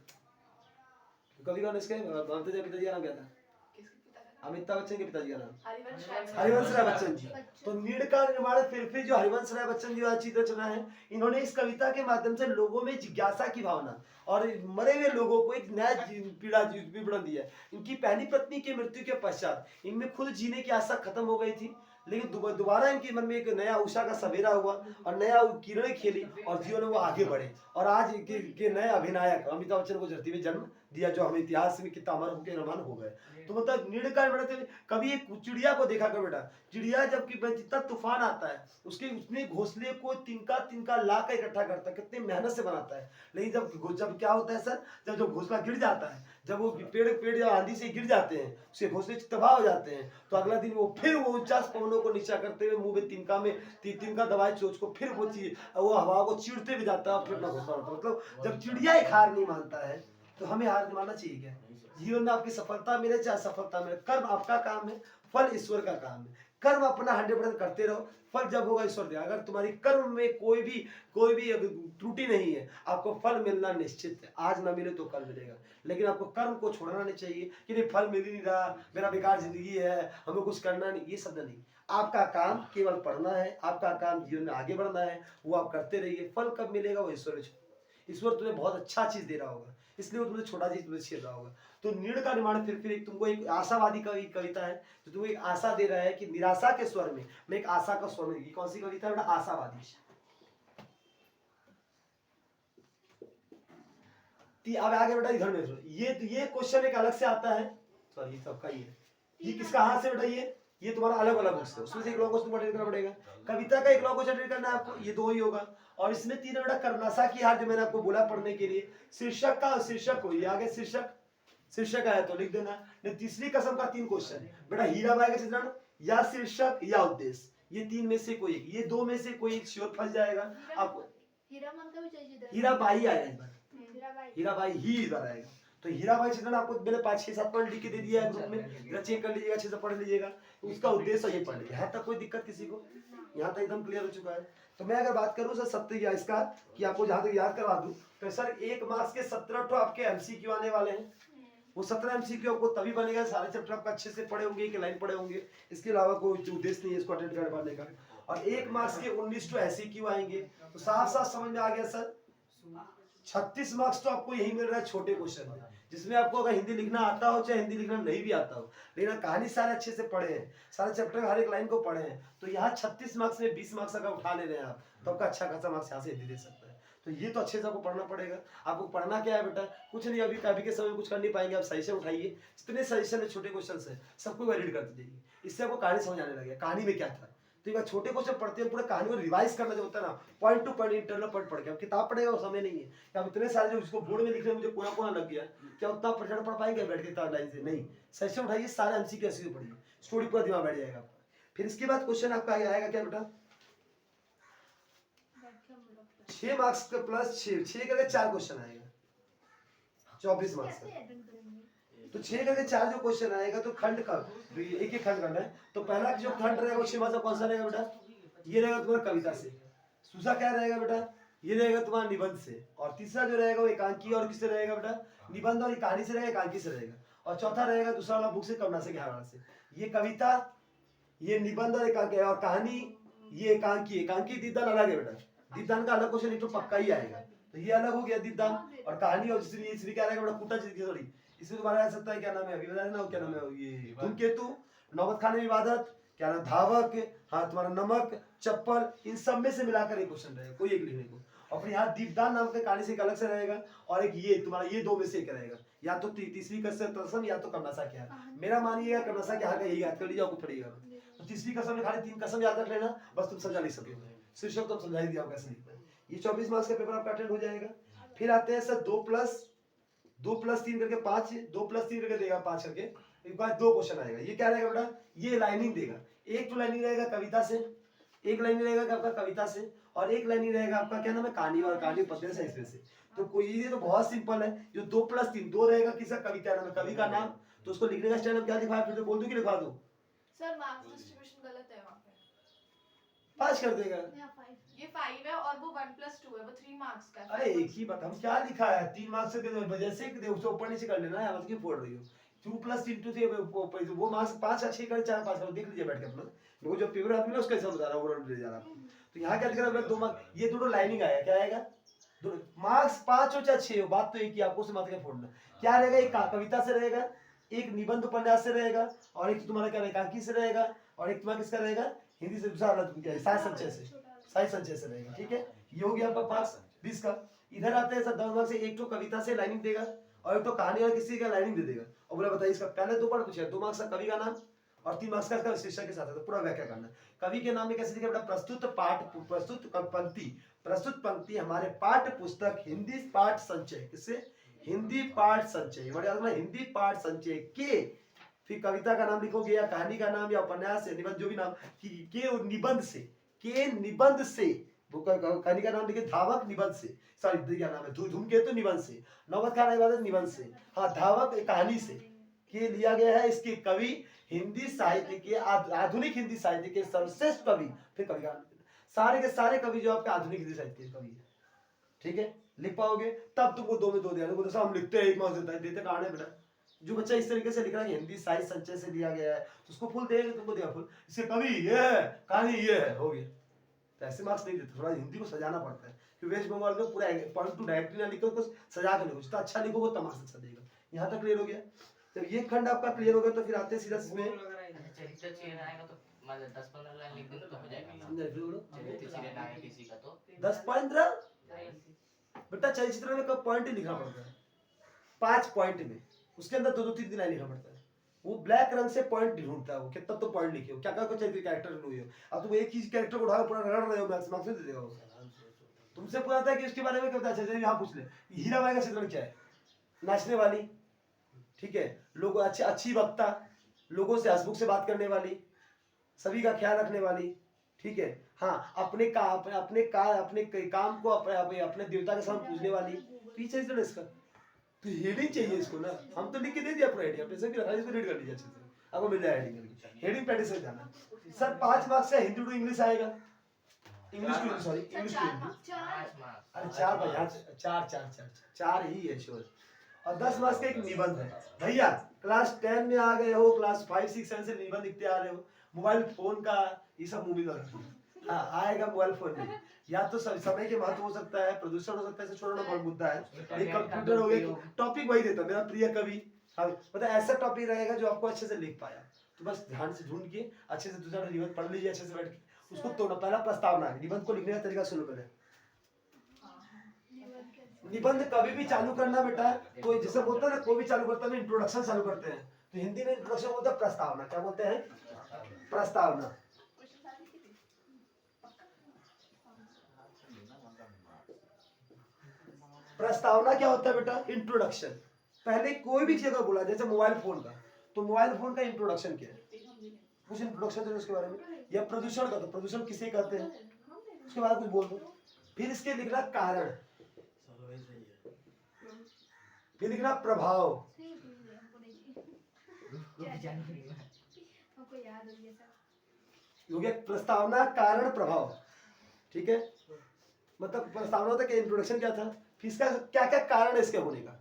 A: कवि कौन इसके? पिताजी का नाम क्या था? अमिताभ बच्चन के पिताजी का नाम हरिवंश राय बच्चन जी। तो नीड़ का निर्माण फिर जो हरिवंश राय बच्चन जी अच्छी रचना है, इन्होंने इस कविता के माध्यम से लोगों में जिज्ञासा की भावना और मरे हुए लोगों को एक नया विवरण दिया। इनकी पहली पत्नी की मृत्यु के पश्चात इनमें खुद जीने की आशा खत्म हो गई थी, लेकिन दोबारा इनके मन में एक नया उषा का सवेरा हुआ और नया किरणें खिली और जीवन में वो आगे बढ़े। और आज के नए अभिनायक अमिताभ बच्चन को धरती में जन्म दिया, जो हम इतिहास में कितना अमर होकर रवान हो गए। तो मतलब निर्णय का कभी एक चिड़िया को देखा कर बेटा, चिड़िया जब जितना तूफान आता है उसने घोंसले को तिनका ला कर इकट्ठा करता है, कितनी मेहनत से बनाता है। लेकिन जब क्या होता है सर, जब घोंसला गिर जाता है, जब वो पेड़ जब आंधी से गिर जाते हैं, उसके घोंसले तबाह हो जाते हैं, तो अगला दिन वो फिर वो 49 पवनों को नीचा करते हुए मुंह में तिनका दबाए चोच को, फिर वो हवा को चीरते भी जाता है, फिर अपना घोंसला उड़ता है। मतलब जब चिड़िया एक हार नहीं मानता है, तो हमें हार नहीं मानना चाहिए। क्या जीवन में आपकी सफलता मिले चाहे असफलता मिले, कर्म आपका काम है, फल ईश्वर का काम है। कर्म अपना 100% करते रहो, फल जब होगा ईश्वर देगा। अगर तुम्हारी कर्म में कोई भी त्रुटि नहीं है, आपको फल मिलना निश्चित है। आज ना मिले तो कल मिलेगा, लेकिन आपको कर्म को छोड़ना नहीं चाहिए कि नहीं फल मिल ही नहीं रहा, मेरा बेकार जिंदगी है, हमें कुछ करना नहीं, ये शब्द नहीं। आपका काम केवल पढ़ना है, आपका काम जीवन में आगे बढ़ना है, वो आप करते रहिए। फल कब मिलेगा वो ईश्वर तुम्हें बहुत अच्छा चीज दे रहा होगा, इसलिए वो तुम्हें छोटा चीज तुम्हें छेड़ रहा होगा। तो निर्णय का निर्माण फिर तुमको एक आशावादी कविता है, जो तुम्हें एक आशा दे रहा है कि निराशा के स्वर में मैं एक आशा का स्वर में। कौन सी कविता है बेटा? आशावादी। अब आगे बेटा इधर में ये क्वेश्चन एक अलग से आता है, सॉरी सबका ये किसका हाथ से बेटा? ये तुम्हारा अलग अलग बुक्स है, उसमें से एक लॉ क्वेश्चन अटेंड करना पड़ेगा। कविता का एक लॉ क्वेश्चन अटेंड करना है आपको, ये 2 ही होगा। और इसमें 3 बेटा कर्मनाशा की हार, जो मैंने आपको बोला पढ़ने के लिए। शीर्षक को ये आगे शीर्षक आया तो लिख देना। तीसरी कसम का 3 क्वेश्चन बेटा, हीराबाई का चित्रण या शीर्षक या उद्देश्य, ये 3 में से कोई एक, ये 2 में से कोई एक श्योर फंस जाएगा आपको। हीराबाई आएगा, हीराबाई ही इधर आएगा। तो हीराबाई चित्रण आपको मैंने 5-6-7 पॉइंट लिख के दे दिया है ग्रुप में, चेक कर लीजिएगा, अच्छे से पढ़ लीजिएगा। उसका उद्देश्य ये पढ़ लीजिए। यहाँ तक कोई दिक्कत किसी को? यहाँ तक एकदम क्लियर हो चुका है। तो मैं अगर बात करूँ सर सत्य या इसका कि आपको जहाँ तक याद करवा दूं, तो सर 1 मार्क्स के 17 तो आपके एमसीक्यू आने वाले हैं। वो 17 एमसीक्यू आपको तभी बनेगा सारे चैप्टर आपका अच्छे से पढ़े होंगे, एक लाइन पढ़े होंगे, इसके अलावा कोई उद्देश्य नहीं है इसको अटेंड कर पाने का। और 1 मार्क्स के 19 तो एसक्यू आएंगे। तो साफ समझ में आ गया सर, 36 मार्क्स तो आपको यही मिल रहा है छोटे क्वेश्चन में, जिसमें आपको अगर हिंदी लिखना आता हो चाहे हिंदी लिखना नहीं भी आता हो, लेकिन कहानी सारे अच्छे से पढ़े हैं, सारे चैप्टर हर एक लाइन को पढ़े हैं, तो यहाँ 36 मार्क्स में 20 मार्क्स अगर उठा ले रहे हैं आप, तो आपका अच्छा खासा मार्क्स यहाँ से हिंदी दे सकता है। तो ये तो अच्छे से आपको पढ़ना पड़ेगा। आपको पढ़ना क्या है बेटा? कुछ नहीं, अभी के समय में कुछ कर नहीं पाएंगे आप। सजेशन उठाइए, जितने सजेशन है छोटे क्वेश्चन है सबको वैलिड करते जाइए, इससे आपको कहानी समझ आने लगेगा, कहानी में क्या था। तो एक छोटे क्वेश्चन पढ़ते हैं, पूरा कहानी को रिवाइज करना जो होता है ना, point two point internal point पढ़ के। अब किताब पढ़ेगा वो समय नहीं है, अब इतने सारे जो इसको बोर्ड में लिखने मुझे कोना लग गया, क्या उतना प्रचंड पढ़ पाएंगे बैठ के लाइन से? नहीं, सेशन उठाइए, सारे एमसीक्यू ऐसे पढ़िए, स्टोरी पूरा दिमाग बैठ जाएगा आपका। फिर इसके बाद क्वेश्चन आपका आएगा क्या बेटा? 6 मार्क्स का प्लस 6 करके 4 क्वेश्चन आएगा, 24 मार्क्स का। तो 6 करके 4 जो क्वेश्चन आएगा, तो खंड का एक खंड करना है। तो पहला जो खंड रहेगा वो 6 मार्क्स का कौन सा रहेगा बेटा? ये रहेगा तुम्हारा कविता से। दूसरा क्या रहेगा बेटा? ये रहेगा तुम्हारा निबंध से। और तीसरा जो रहेगा वो एकांकी और किससे रहेगा बेटा? निबंध और कहानी से रहेगा, एकांकी से रहेगा। और चौथा रहेगा दूसरा वाला बुक से, कर्मनाशा के हार से। ये कविता, ये निबंध और एकांकी, और कहानी ये एकांकी दीदान अलग है बेटा, दीदान का अलग क्वेश्चन तो पक्का ही आएगा। तो ये अलग हो गया दीदान और कहानी। और इसलिए क्या रहेगा बेटा? कुटा सॉरी, इसमें दोबारा आ सकता है, क्या नाम है अभी बता देना, क्या नाम है ये? धूमकेतु, नौबत खान में इबादत, क्या नाम, धावक, हाँ तुम्हारा नमक, चप्पल, इन सब में से मिलाकर एक क्वेश्चन रहेगा, कोई एक लिखने को। और फिर यहाँ दीपदान नाम के कहानी से एक अलग से रहेगा, और एक ये तुम्हारा ये दो में से एक रहेगा, या तो तीसरी कसम या तो कर्मशा क्या है। मेरा मानिएगा कर्मशा क्या है, यही याद कर लीजिए, आपको पड़ेगा। तो तीसरी कसम में खाली 3 कसम याद रख लेना, बस तुम समझा नहीं सके, शीर्षक तो समझा ही दिया कैसे लिखना है। ये 24 मार्क्स का पेपर आपका अटेंड हो जाएगा। फिर आते हैं सर 2+3 करके 5, 2+3 करके देगा 5 करके, एक बार 2 क्वेश्चन आएगा। ये क्या रहेगा बेटा, ये लाइनिंग देगा। एक तो लाइनिंग रहेगा कविता से, एक लाइनिंग रहेगा आपका कविता से, और एक लाइनिंग रहेगा आपका क्या नाम है, कहानी और कहानी पद्य से, इसमें से। तो कोई ये तो बहुत सिंपल है। जो 2+3 2 रहेगा किसका, कविता नाम, कवि का नाम। तो उसको लिखने का स्टाइल क्या लिखा है, फिर से बोल दूं कि लिखवा दूं?
B: सर मार्क्स डिस्ट्रीब्यूशन गलत है वहाँ पे।
A: 5 कर देगा।
B: ये 5 है और वो 1+2 है, वो 3 मार्क्स का है।
A: अरे एक ही बात, हम क्या लिखा है, 3 मार्क्स के वजह से उससे ऊपर नीचे कर लेना है, क्यों फोड़ रही हो? 2+3 वो मार्क्स 5 अच्छे कर 4 5 कर, देख लीजिए बैठ के अपना, वो जो पेपर आपने उसका हिसाब बता रहा हूँ, ओवरऑल ले जा रहा हूँ। तो यहाँ क्या लिख रहा है, 2 मार्क्स, ये दोनों लाइनिंग आएगा, क्या आएगा, मार्क्स 5 हो चाहे 6 हो, बात तो एक ही, आपको उसे मत क्या फोड़ना। क्या रहेगा, एक कविता से रहेगा, एक निबंध उपन्यास से रहेगा, और एक तुम्हारा क्या एकांकी से रहेगा, और एक तुम्हारा किसका रहेगा, हिंदी से दूसरा साहित्य संचय से, साहित्य संचय से रहेगा। ठीक है, ये हो गया आपका 20 का। इधर आते हैं सर 10 मार्क्स से, एक तो कविता से लाइनिंग देगा, और एक तो कहानी और किसी का लाइनिंग दे देगा। और बोला बताइए इसका पहले 2 पार्ट पूछा, 2 मार्क्स का कवि का नाम और 3 मार्क्स का इसका शीर्षक के साथ है, तो पूरा व्याख्या करना। कवि के नाम में कैसे लिखा बेटा, प्रस्तुत पंक्ति हमारे पाठ्य पुस्तक हिंदी पाठ संचय, किससे, हिंदी पाठ संचय, बड़े याद, हिंदी पाठ संचय के, फिर कविता का नाम लिखोगे या कहानी का नाम या उपन्यास से, निबंध जो भी नाम के निबंध से, वो कहानी का नाम लिखे धावक निबंध से, सॉरी क्या नाम है, धूमकेतु निबंध से, नौबत खान इबादत निबंध से, हाँ धावक कहानी से के लिया गया है। इसके कवि हिंदी साहित्य के आधुनिक हिंदी साहित्य के सर्वश्रेष्ठ कवि, फिर कवि का सारे के सारे कवि जो आपके आधुनिक हिंदी साहित्य के कवि है। ठीक है, लिख पाओगे तब तुमको 2 में 2 दिया, तो हम लिखते हैं 1 मार्क्स देता है, देते कहां है बेटा। जो बच्चा इस तरीके से लिख रहा है हिंदी साहित्य संचय से लिया गया है, तो उसको फुल देगा, तुमको देगा फुल, इसके कवि ये है, कहानी ये है, हो गया। तो ऐसे मार्क्स नहीं देते, थोड़ा हिंदी को सजाना पड़ता है, क्योंकि वेस्ट बंगाल में पूरा पॉइंट टू डायरेक्टली ना लिखो, कुछ सजा कर लिखो, जितना अच्छा लिखो वो तमाशा अच्छा देगा। यहाँ तक क्लियर हो गया। जब ये खंड आपका क्लियर हो गया तो फिर आते हैं सीधा इसमें
C: चरित्र चयन आएगा तो मतलब 10-15 लाइन लिख देंगे तो हो जाएगा।
A: समझा, फिर बोलो
C: चरित्र चयन आएगा किसी का तो
A: 10-15 बेटा, चलचित्र में कब पॉइंट ही लिखना पड़ता है, 5 पॉइंट में, उसके अंदर 2-3 लाइन लिखना पड़ता है। वो ब्लैक रंग से पॉइंट ढूंढता है वो, कितना तो पॉइंट लिखे हो, क्या क्या कुछ कैरेक्टर हुई हो, अब तुम एक ही कैरेक्टर को उठाओ पूरा रगड़ रहे हो, मैक्स दे देगा वो। तुमसे पूछता है कि इसके बारे में क्या पता है, यहाँ पूछ ले, हीरा बाई का चित्रण क्या है, नाचने वाली, ठीक है, लोग अच्छी वक्ता, लोगों से हंसमुख से बात करने वाली, सभी का ख्याल रखने वाली, ठीक है, हाँ अपने काम को अपने देवता के सामने पूजने वाली, पीछे से इसका तो हेडिंग चाहिए इसको ना, हम तो लिख के दे दिया पूरा हेडिंग, पैसे भी रखा, इसको रीड कर लीजिए अच्छे से, आपको मिल जाएगा हेडिंग प्रैक्टिस से जाना। सर 5 मार्क्स से हिंदी टू इंग्लिश आएगा, English to sorry English to Hindi, अरे 4 भाई यहाँ 4 ही है श्योर, और 10 मार्क्स का एक निबंध है। भैया क्लास 10 में आ गए हो, क्लास 5 6 7 से निबंध लिखते आ रहे हो, मोबाइल फोन का ये सब मूवी का हाँ आएगा, मोबाइल फोन में या तो समय के महत्व हो सकता है, प्रदूषण हो सकता है, छोटा बहुत मुद्दा है, एक कंप्यूटर हो गया, टॉपिक वही देता मेरा प्रिय कवि, हाँ मतलब ऐसा टॉपिक रहेगा जो आपको अच्छे से लिख पाया, तो बस ध्यान से ढूंढ के अच्छे से दूसरा निबंध पढ़ लीजिए अच्छे से बैठ के, उसको तोड़ना, पहला प्रस्तावना है, निबंध को लिखने का तरीका सुनो पहले। निबंध कभी भी चालू करना बेटा, कोई जैसे बोलता है ना, कोई भी चालू करता है इंट्रोडक्शन चालू करते हैं, तो हिंदी में इंट्रोडक्शन बोलता है प्रस्तावना, क्या बोलते हैं, प्रस्तावना। प्रस्तावना क्या होता है बेटा, इंट्रोडक्शन, पहले कोई भी जगह बोला, जैसे मोबाइल फोन का, तो मोबाइल फोन का इंट्रोडक्शन क्या है, कुछ इंट्रोडक्शन दो उसके बारे में, या प्रदूषण का, तो प्रदूषण किसे कहते हैं, उसके बारे में कुछ बोल दो, फिर इसके लिखना कारण, फिर लिखना प्रभाव, हो गया प्रस्तावना कारण प्रभाव, ठीक है, मतलब प्रस्तावना था कि इंट्रोडक्शन क्या था, फिर इसका क्या क्या कारण है इसके होने का,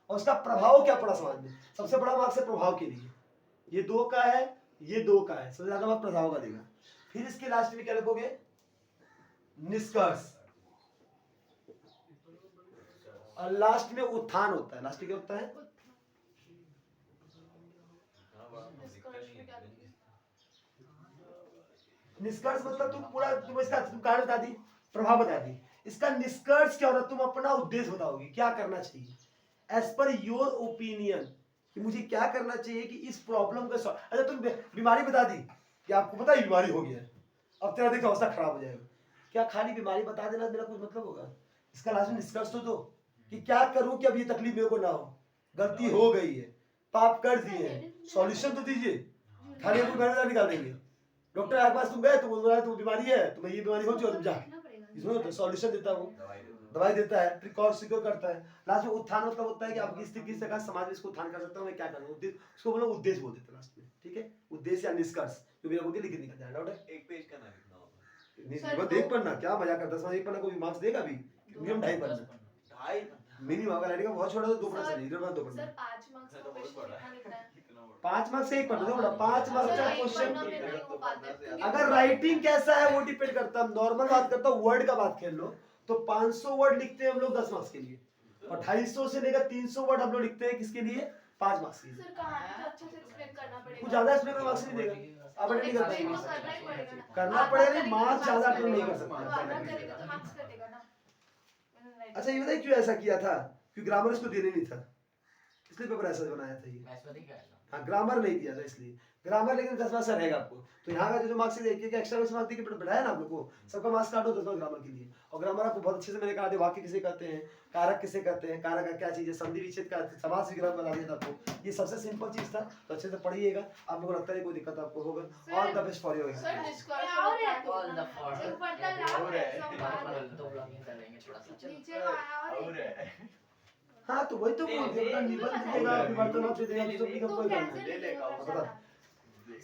A: और उसका प्रभाव क्या पड़ा समाज में, सबसे बड़ा मार्क्स है प्रभाव के लिए, ये 2 का है, ये 2 का है, सबसे ज्यादा मार्क्स प्रभाव का देगा। फिर इसके लास्ट में क्या लिखोगे, निष्कर्ष, और लास्ट में उत्थान होता है, लास्ट में क्या होता है, निष्कर्ष मतलब तुम पूरा तुम इसका तुम कारण बता दी, प्रभाव बता दी, इसका निष्कर्ष क्या होगा, तुम अपना उद्देश्य बताओगे क्या करना चाहिए एज पर योर ओपिनियन, कि मुझे क्या करना चाहिए कि इस प्रॉब्लम का अच्छा तुम बीमारी बता दी कि आपको पता है बीमारी हो गया है, अब तेरा देखो अवस्था खराब हो जाएगा, क्या खाली बीमारी बता देना मेरा कुछ मतलब होगा, इसका लास्ट में निष्कर्ष तो दो कि क्या करूं कि अब ये तकलीफ मेरे को ना हो, गलती हो गई है, पाप कर दिए हैं, सॉल्यूशन तो दीजिए, खाली अपनी बीमारी निकाल देंगे। डॉक्टर के पास तुम गए तो बोल रहा है तुम बीमारी है, तुम्हें ये बीमारी हो चुकी है, तुम जा, इसमें तो सॉल्यूशन देता है वो, दवाई देता है, प्रिकॉशन करता है, लास्ट में उत्थान मतलब होता है कि आप किस तरीके से समाज में इसको उत्थान कर सकता हूँ, मैं क्या करूँ, उसको बोलो उद्देश्य बोल देते हैं लास्ट में, ठीक है, उद्देश्य या निष्कर्ष जो मेरा बोल के लिख निकल जाए, डाउट है
D: एक पेज का ना लिखना होगा,
A: नहीं देख पढ़ना क्या मजाक करता है, 10 मार्क्स एक पढ़ना कोई मार्क्स देगा अभी, मिनिमम 2.5 पढ़ना,
D: 2.5
A: मिनिमम अगर लड़का बहुत छोटा तो 2 पढ़ना चाहिए, इधर 2 पढ़ना,
B: सर 5 मार्क्स
D: तो
B: का
D: बहुत
B: क्वेश्चन
D: बड़ा
B: कितना लिखना है?
D: लिखना पड़ेगा।
A: 5 मार्क्स से एक पढ़ना बड़ा, 5 मार्क्स
B: सर,
A: का
B: एक
A: क्वेश्चन,
B: पढ़ना में नहीं हो पाता है, क्योंकि
A: अगर राइटिंग कैसा है वो डिपेंड करता है, नॉर्मल बात करता हूँ, वर्ड का बात खेल लो तो 500 वर्ड लिखते हैं हम लोग 10 मार्क्स के लिए, और 250 से लेकर 300 वर्ड हम लोग लिखते हैं किसके लिए, 5 मार्क्स के लिए,
B: सर कहानी तो अच्छे से एक्सप्लेन करना
A: कुछ
B: पड़ेगा,
A: ज्यादा एक्सप्लेन मार्क्स नहीं देगा, आप अटेंड नहीं कर
B: एक्सप्लेन तो
A: पाएंगे,
B: करना ही पड़ेगा ना,
A: करना
B: आधा
A: पड़ेगा,
B: करेंगे
A: मार्क्स
B: तो
A: ज्यादा
B: मार्क्स
A: अटेंड नहीं कर
B: कटेगा, तो आधा
A: सकते।
B: करेंगे तो मार्क्स कटेगा ना।
A: अच्छा ये बताइए क्यों ऐसा किया था, क्योंकि ग्रामर इसको देने नहीं था, इसलिए पेपर ऐसा बनाया था ये,
C: मैथमेटिक्स का है ना।
A: हाँ ग्रामर नहीं दिया था इसलिए, ग्रामर लेकिन 10 मार्क्स रहेगा आपको, तो यहाँ का जो मार्क्स देखिए कि एक्स्ट्रा मार्क्स देखिए बढ़ाया ना आप लोग को, सबका मार्क्स काटो 10 मार्क्स ग्रामर के लिए, और ग्रामर आपको बहुत अच्छे से मैंने कहा दिया, वाक्य किसे कहते हैं, कारक किसे कहते हैं, कारक का क्या चीज है, संधि विच्छेद का, समास विग्रह बता दिया था आपको, ये सबसे सिंपल चीज था, तो अच्छे से पढ़िएगा, आप लोगों को लगता है कोई दिक्कत आपको होगा, all the best for your
B: sir
A: exam.
B: Discuss
C: All the for-
B: एक पढ़ता लाभ है सब बाहर
C: दो ब्लॉगिंग कर लेंगे छोटा सा।
B: नीचे आया और
D: और है
A: हाँ तो वही तो बोलते हैं, अपना निबंध देगा, विवर्तन से देगा, तो सब
B: तो
A: कोई करना
B: कैसे
A: है।
B: लिखेगा
A: बता।
B: पता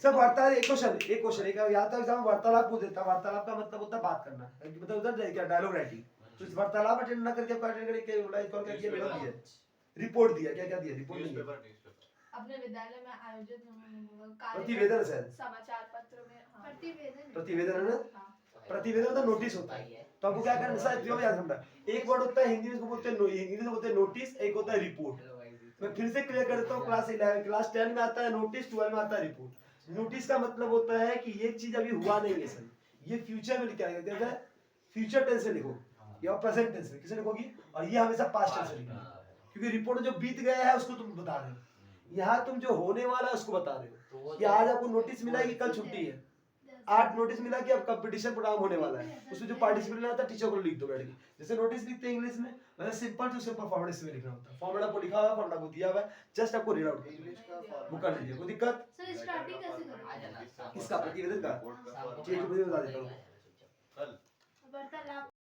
A: सब वार्तालाप एक क्वेश्चन एक यहाँ तक एग्जाम वार्तालाप पूछ देता है, वार्तालाप का मतलब होता है बात करना, मतलब उधर क्या डायलॉग राइटिंग, तो इस वार्तालाप अटेंड ना करके अटेंड करके लाइव कॉल करके मेरा दिया रिपोर्ट दिया, क्या क्या दिया रिपोर्ट नहीं दिया,
D: न्यूज़पेपर
B: अपने विद्यालय में आयोजित
A: प्रतिवेदन है शायद,
B: समाचार पत्र में हाँ।
A: प्रतिवेदन है ना,
B: हाँ।
A: प्रतिवेदन तो नोटिस होता है, तो आपको क्या करना है जो याद रखना, एक वर्ड होता है हिंदी में इसको बोलते हैं हिंदी में बोलते हैं नोटिस, एक होता है रिपोर्ट, मैं फिर से क्लियर कर देता हूँ, क्लास 11 क्लास 10 में आता है नोटिस, 12 में आता है रिपोर्ट। नोटिस का मतलब होता है कि ये चीज अभी हुआ नहीं है सर, ये फ्यूचर में लिखा है, फ्यूचर टेंस से लिखो या प्रेजेंट टेंस में किसे लिखोगी, और ये हमेशा पास्ट टेंस से लिखना, क्योंकि रिपोर्ट जो बीत गया है उसको तुम बता रहे हो, यहाँ तुम जो होने वाला है उसको बता रहे हो, कि आज आपको नोटिस मिला है कि कल छुट्टी है, 8 नोटिस मिला कि अब कंपटीशन प्रोग्राम होने वाला है, उसमें जो पार्टिसिपेट लेना था टीचर को लिख दो बैठ के, जैसे नोटिस लिखते हैं इंग्लिश में, मतलब सिंपल टू सिंपल फॉर्मेट इसमें लिखना होता है, फॉर्मेट आपको लिखा हुआ है, फॉर्मेट आपको दिया हुआ है, जस्ट आपको रीड आउट
D: इंग्लिश का
A: वो कर लीजिए, कोई दिक्कत
B: सर स्टार्टिंग कैसे
C: आ
B: करें
C: जाना।
A: किसका प्रतिवेदन का,
D: बोर्ड का
A: ठीक है, मुझे बता देता हूँ।
D: कल
B: वार्तालाप